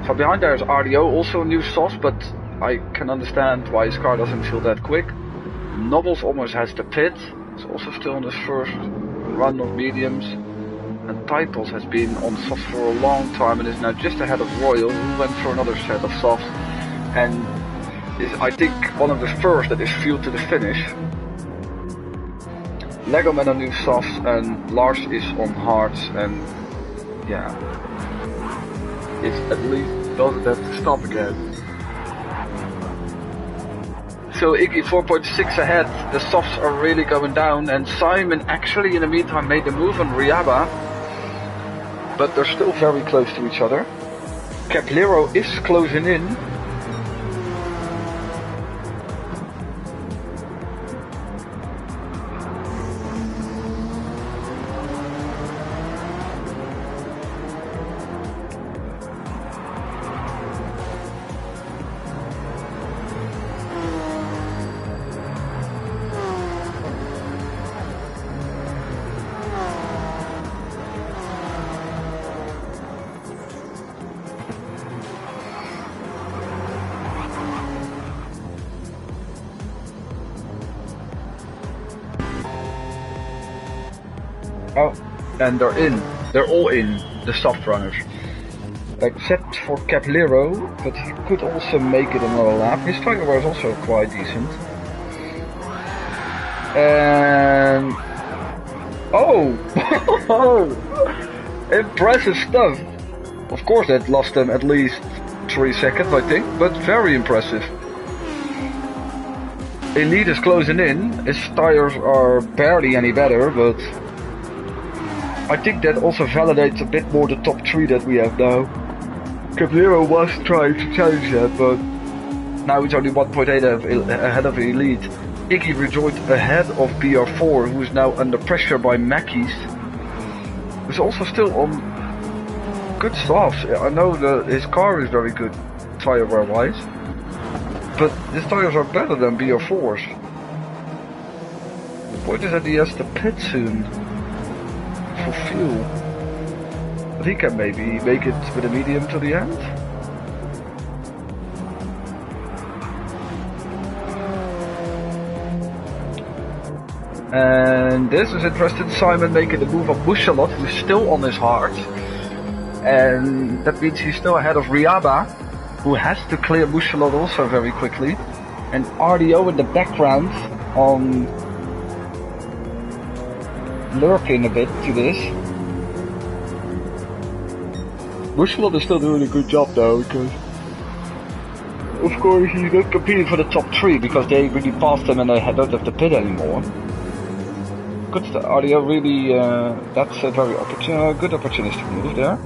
So behind there is RDO, also new softs, but I can understand why his car doesn't feel that quick. Nobles almost has the pit. It's also still in his first run of mediums. And Titles has been on softs for a long time and is now just ahead of Royal, who went for another set of softs. And is, I think, one of the first that is fueled to the finish. Lego Man on new softs and Lars is on hards, and yeah, it at least doesn't have to stop again. So Iggy 4.6 ahead, the softs are really going down, and Simon actually in the meantime made the move on Riaba, but they're still very close to each other. Caplero is closing in. Oh, and they're in. They're all in, the soft runners. Except for Caplero, but he could also make it another lap. His tire was also quite decent. And... oh! Impressive stuff! Of course that lost them at least 3 seconds, I think, but very impressive. Elite is closing in. His tires are barely any better, but... I think that also validates a bit more the top 3 that we have now. Caplero was trying to challenge that, but now it's only 1.8 ahead of Elite. Iggy rejoined ahead of BR4, who is now under pressure by Mackey's, who's also still on good softs. I know his car is very good tire wear wise, but his tires are better than BR4's. The point is that he has to pit soon for fuel, but he can maybe make it with a medium to the end. And this is interesting, Simon making the move of Bushalot, who's still on his hard, and that means he's still ahead of Riaba, who has to clear Bushalot also very quickly, and RDO in the background on lurking a bit to this. Bushalot is still doing a good job though, because of course he's not competing for the top 3 because they really passed him and they don't have the pit anymore. Good RDO really, that's a very good opportunistic move there.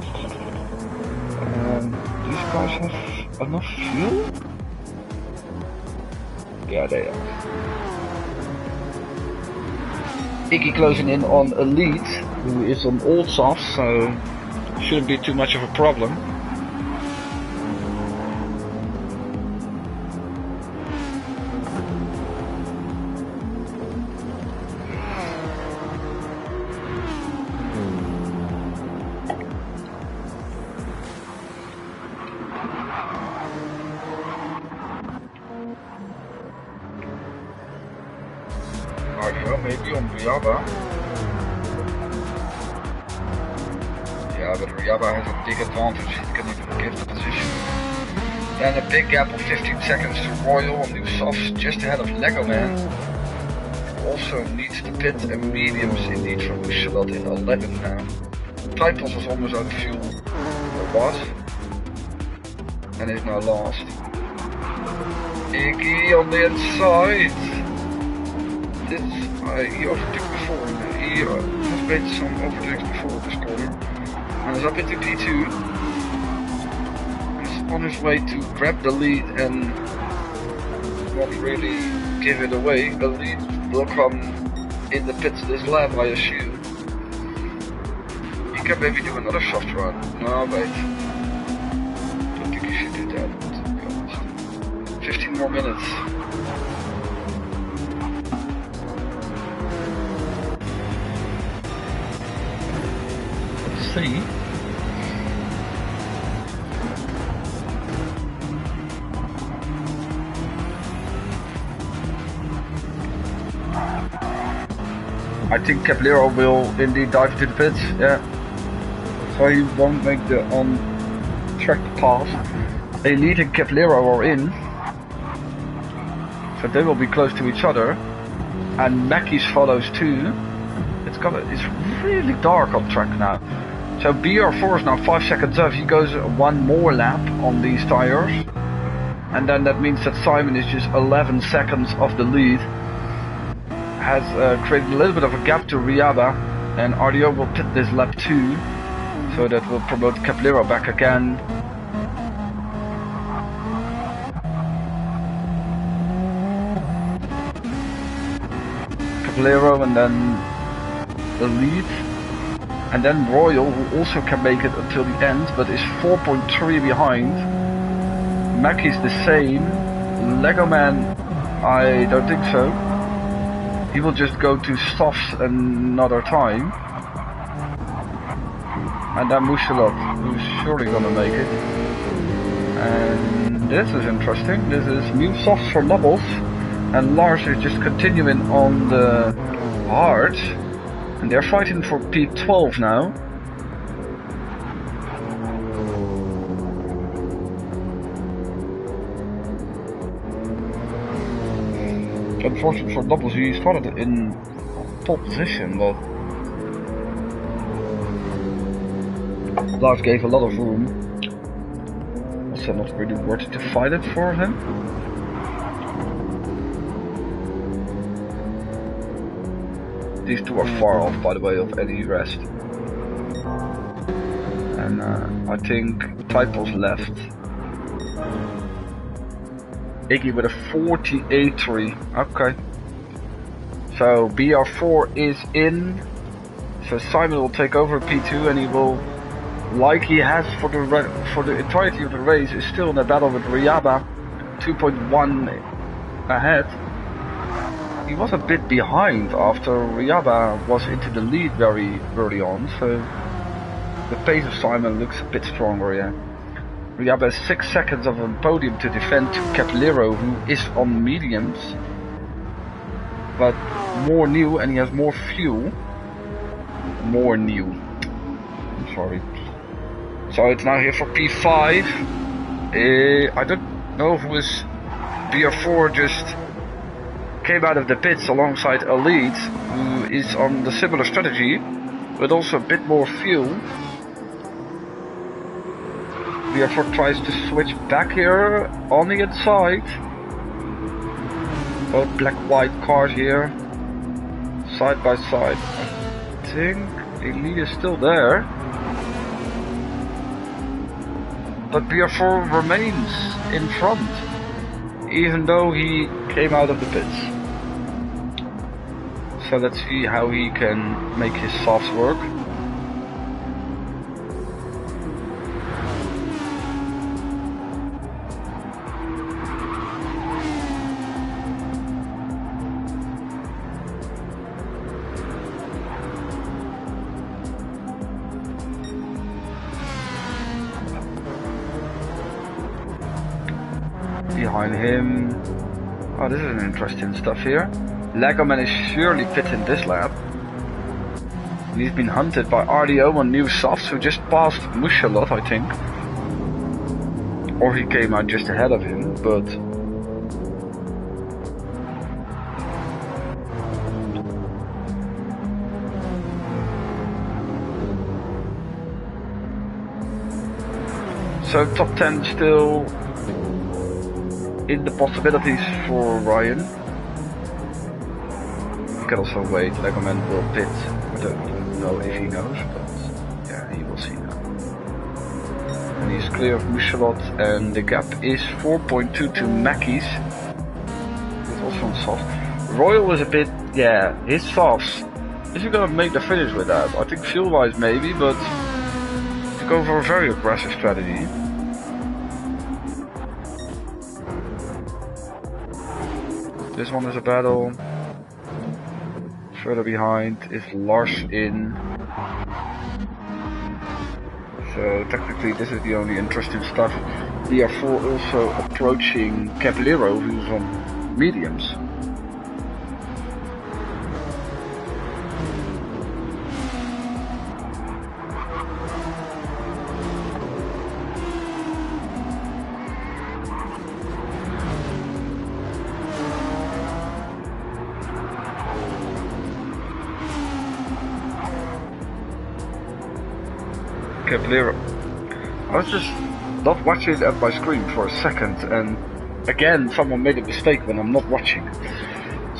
These guys have enough fuel? Yeah, they are. Iggy closing in on Elite, who is on old softs, so shouldn't be too much of a problem. Maybe on Riaba. Yeah, but Riaba has a big advantage, he can even give the position. Then a big gap of 15 seconds to Royal on new softs, just ahead of Lego Man. Also needs the pit and mediums indeed from Bushalot in 11 now. Titles was almost out of fuel, it was, and is now lost. Iggy on the inside. He overtook before, he has made some overtakes before this corner, and is up into P2. He's on his way to grab the lead and not really give it away. The lead will come in the pits this lap, I assume. He can maybe do another soft run. No, wait. Don't think he should do that, to be honest. 15 more minutes. See. I think Caballero will indeed dive into the pits, yeah. So he won't make the on-track pass. Elite and Caballero are in. So they will be close to each other. And Mackey's follows too. It's really dark on track now. So BR4 is now 5 seconds up. He goes one more lap on these tires. And then that means that Simon is just 11 seconds off the lead. Has created a little bit of a gap to Riaba. And RDO will pit this lap too. So that will promote Caballero back again. Caballero and then the lead. And then Royal, who also can make it until the end, but is 4.3 behind. Mackey's the same. Lego Man, I don't think so. He will just go to softs another time. And then Mouchelot, who's surely gonna make it. And this is interesting. This is new softs for doubles. And Lars is just continuing on the hards. And they're fighting for P12 now. Unfortunately for doubles, he started in top position, but Lars gave a lot of room. Also not really worth it to fight it for him. These two are far off, by the way, of any rest. And I think Typos left. Iggy with a 48.3. Okay. So BR4 is in. So Simon will take over P2 and he will, like he has for the entirety of the race, is still in a battle with Riaba. 2.1 ahead. He was a bit behind after Riaba was into the lead very early on, so the pace of Simon looks a bit stronger, yeah. Riaba has 6 seconds of a podium to defend to Caballero, who is on mediums, but more new, and he has more fuel. More new. I'm sorry. So it's now here for P5. I don't know who is BR4 just came out of the pits alongside Elite, who is on the similar strategy, but also a bit more fuel. BR4 tries to switch back here on the inside. Both black-white cars here, side by side. I think Elite is still there, but BR4 remains in front, even though he came out of the pits. So let's see how he can make his softs work. Behind him, oh, this is an interesting stuff here. Lagerman is surely fit in this lap. And he's been hunted by RDO on new softs, who just passed Mouchelot, I think. Or he came out just ahead of him, but so top 10 still in the possibilities for Ryan. You can also wait, Legoman will pit. I don't know if he knows, but yeah, he will see now. And he's clear of Mouchelot, and the gap is 4.2 to Mackey's. He's also on soft. Royal is a bit, yeah, his softs. Is he gonna make the finish with that? I think fuel wise maybe, but to go for a very aggressive strategy. This one is a battle. Further behind is Lars in. So technically this is the only interesting stuff. BR4 also approaching Caballero, who's on mediums. Cablero. I was just not watching at my screen for a second, and again, someone made a mistake when I'm not watching.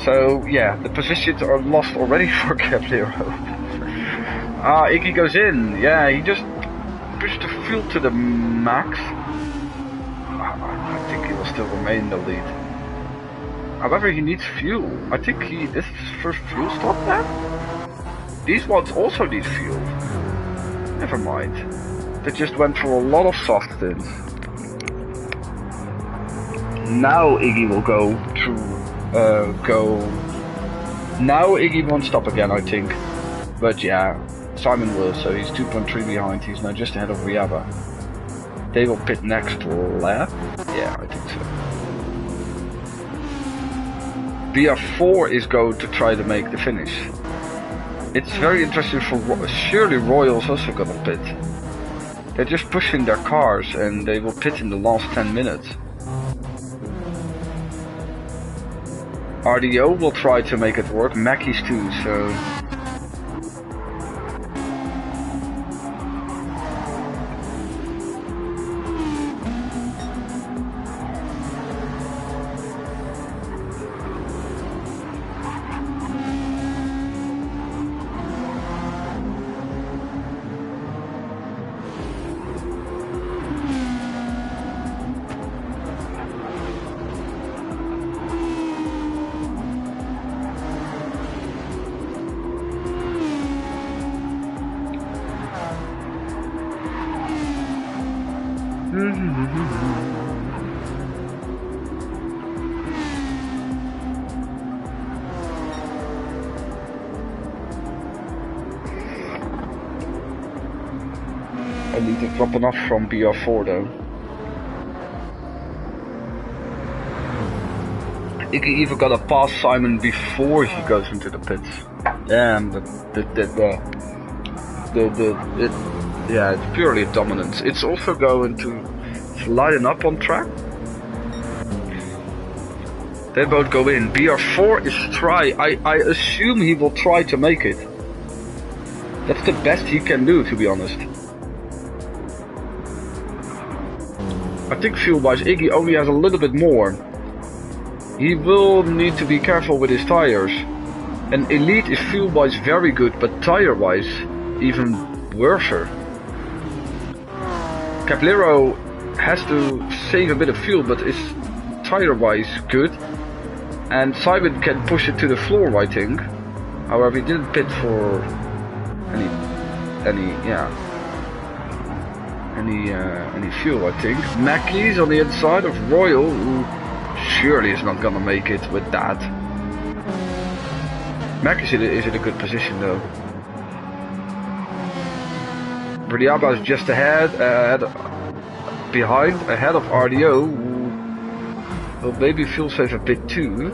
So yeah, the positions are lost already for Cablero. Iggy goes in. Yeah, he just pushed the fuel to the max. I think he will still remain in the lead. However, he needs fuel. I think this is his first fuel stop then? These ones also need fuel. Never mind. They just went through a lot of soft thins. Now Iggy will go to Now Iggy won't stop again, I think. But yeah, Simon will, so he's 2.3 behind. He's now just ahead of Riaba. They will pit next lap. Yeah, I think so. BR4 is going to try to make the finish. It's very interesting for surely Royal's also gonna pit. They're just pushing their cars and they will pit in the last 10 minutes. RDO will try to make it work, Mackey's too, so... I need to drop enough from BR4 though. Iggy even gotta pass Simon before he goes into the pits. And yeah, it's purely dominance. It's also going to line up on track. They both go in. BR4 is try. I assume he will try to make it. That's the best he can do, to be honest. I think fuel-wise, Iggy only has a little bit more. He will need to be careful with his tires. And Elite is fuel-wise very good, but tire-wise even worser. Cablero has to save a bit of fuel, but is tire-wise good. And Simon can push it to the floor, I think. However, he didn't pit for any fuel, I think. Mackey's on the inside of Royal, who surely is not gonna make it with that. Mackey's is in a good position though. Briaba is just ahead of RDO, who will maybe fuel save a bit too.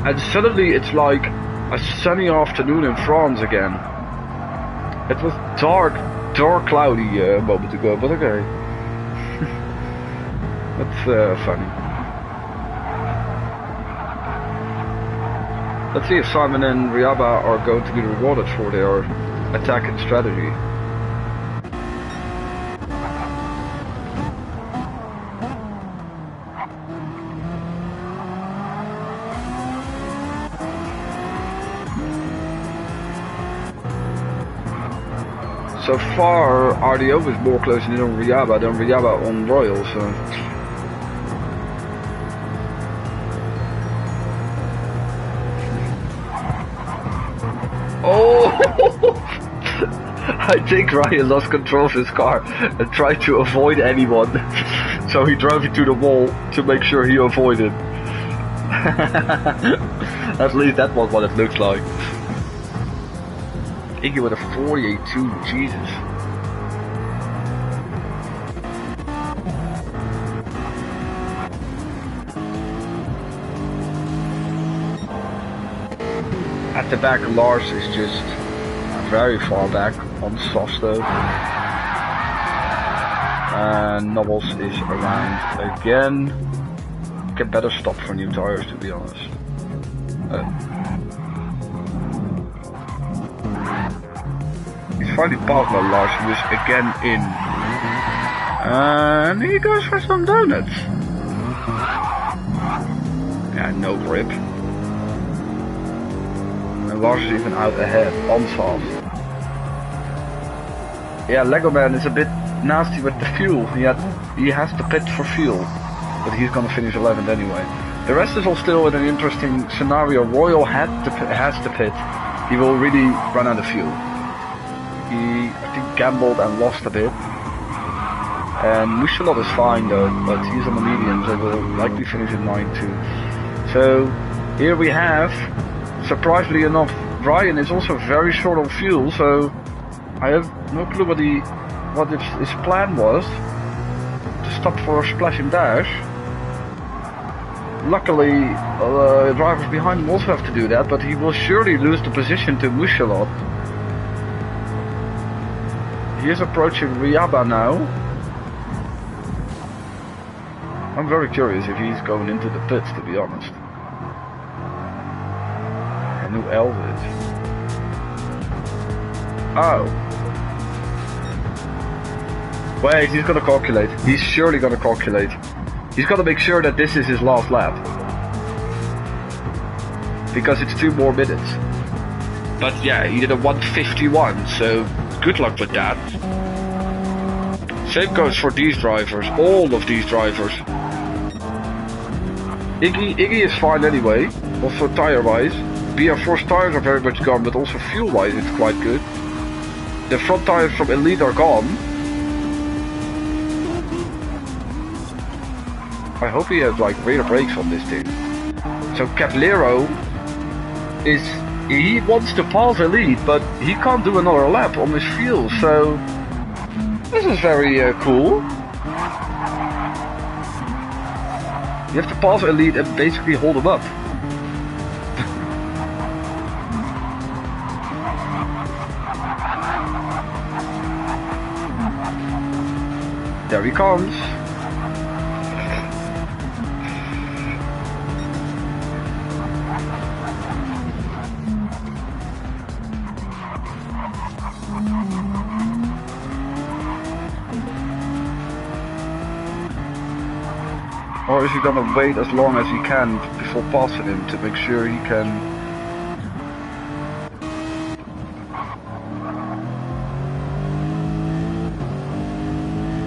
And suddenly it's like a sunny afternoon in France again. It was dark cloudy a moment ago, but okay. That's funny. Let's see if Simon and Riaba are going to be rewarded for their attack and strategy. So far, RDO is more closing in on Riaba than Riaba on Royal, so... Oh! I think Ryan lost control of his car and tried to avoid anyone. So he drove into the wall to make sure he avoided. At least that was what it looks like. Iggy with a 48.2, Jesus. At the back, Lars is just very far back on soft though. And Nobbles is around again. get better stop for new tires, to be honest. He's finally past my Lars, who is again in. And he goes for some donuts. Yeah, no grip. And Lars is even out ahead, Alsace. Yeah, Lego Man is a bit nasty with the fuel. He has to pit for fuel, but he's gonna finish 11th anyway. The rest is all still in an interesting scenario. Royal has to pit. He will really run out of fuel. He, I think, gambled and lost a bit. And Mouchelot is fine though, but he's on the medium, so will likely finish in 9-2. So here we have, surprisingly enough, Ryan is also very short on fuel, so I have no clue what his plan was, to stop for a splash and dash. Luckily, drivers behind him also have to do that, but he will surely lose the position to Mouchelot. He is approaching Riaba now. I'm very curious if he's going into the pits, to be honest. And who else is? Oh. Wait, he's gonna calculate. He's surely gonna calculate. He's gonna make sure that this is his last lap. Because it's 2 more minutes. But yeah, he did a 1:51, so good luck with that. Same goes for these drivers, all of these drivers. Iggy is fine anyway, also tire-wise. BR4's tires are very much gone, but also fuel-wise it's quite good. The front tires from Elite are gone. I hope he has like rear brakes on this thing. So Caplero he wants to pass Elite, but he can't do another lap on his fuel, so this is very cool. You have to pass Elite and basically hold him up. There he comes. Or is he gonna wait as long as he can before passing him to make sure he can...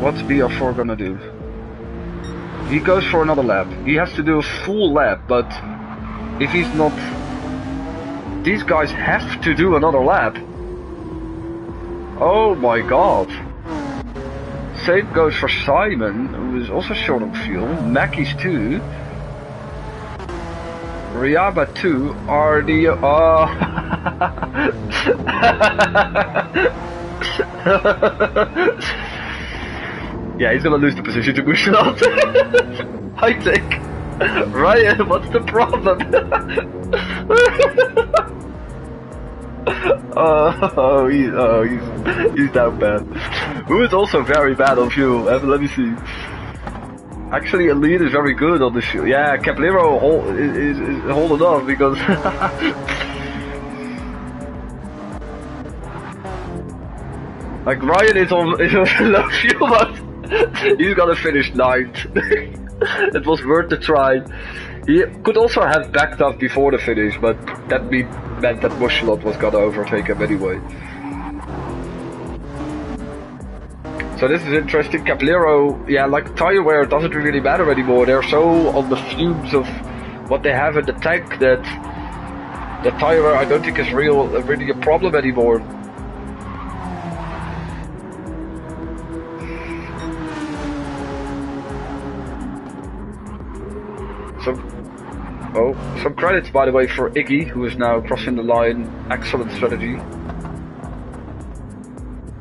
What's BR4 gonna do? He goes for another lap. He has to do a full lap, but if he's not... These guys have to do another lap. Oh my god. Same goes for Simon, who is also short on fuel. Mackey's 2. Riaba 2 are the... Yeah, he's gonna lose the position to Mouchelot. I think. Ryan, what's the problem? He's down bad. Who is also very bad on fuel? Let me see. Actually, Elite is very good on the fuel. Yeah, Caplero is holding off because... like, Ryan is on low fuel, but he's gonna finish 9th. It was worth the try. He could also have backed up before the finish, but that meant that Mouchelot was gonna overtake him anyway. So this is interesting. Caplero, yeah, like tire wear doesn't really matter anymore. They're so on the fumes of what they have in the tank that the tire wear I don't think is really a problem anymore. Some credits by the way for Iggy, who is now crossing the line. Excellent strategy.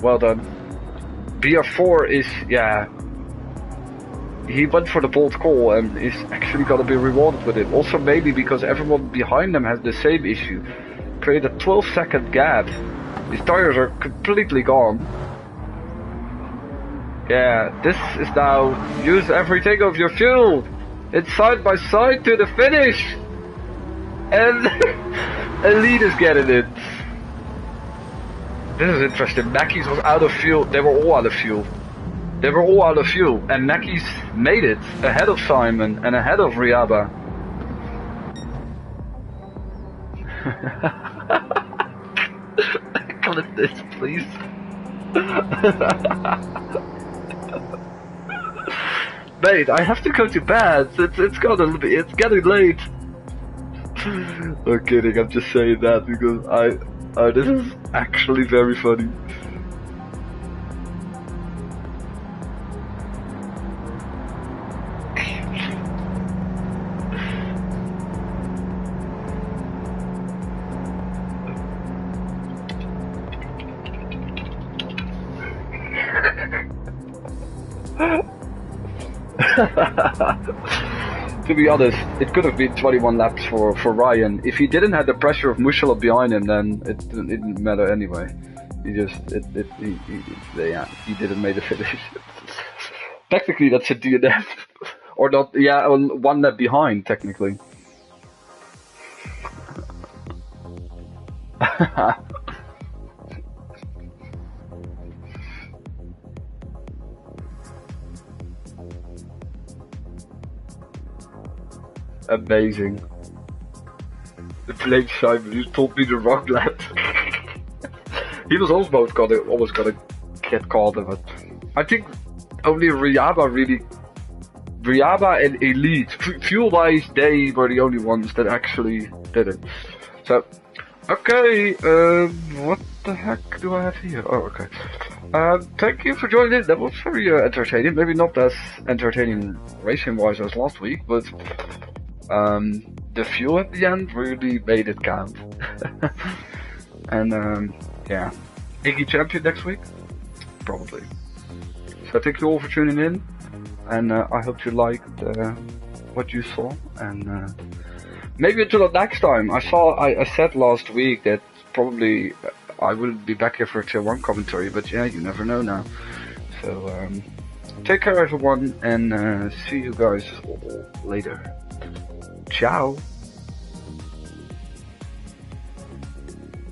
Well done. BR4 is, yeah, he went for the bold call and is actually gonna be rewarded with it. Also maybe because everyone behind them has the same issue. Create a 12-second gap. His tires are completely gone. Yeah, this is now use everything of your fuel. It's side by side to the finish! And Elite is getting it. This is interesting. Mackey's was out of fuel. They were all out of fuel. They were all out of fuel. And Mackey's made it ahead of Simon and ahead of Riaba. Clip this, please. Mate, I have to go to bed. It's getting late. I'm kidding. I'm just saying that because this is actually very funny. To be honest, it could have been 21 laps for Ryan. If he didn't have the pressure of Mushala behind him, then it didn't matter anyway. He didn't make the finish. Technically, that's a DNF, or not? Yeah, one lap behind technically. Amazing. The blame Simon, you told me the wrong lap. He was almost gonna get caught, but I think only Riaba and Elite, fuel-wise, they were the only ones that actually did it. So, okay, what the heck do I have here? Oh, okay. Thank you for joining in. That was very entertaining. Maybe not as entertaining racing-wise as last week, but the fuel at the end really made it count. And yeah, Iggy champion next week? Probably. So thank you all for tuning in, and I hope you liked what you saw, and maybe until the next time. I said last week that probably I will be back here for a Tier 1 commentary, but yeah, you never know now. So take care everyone, and see you guys all later. Ciao!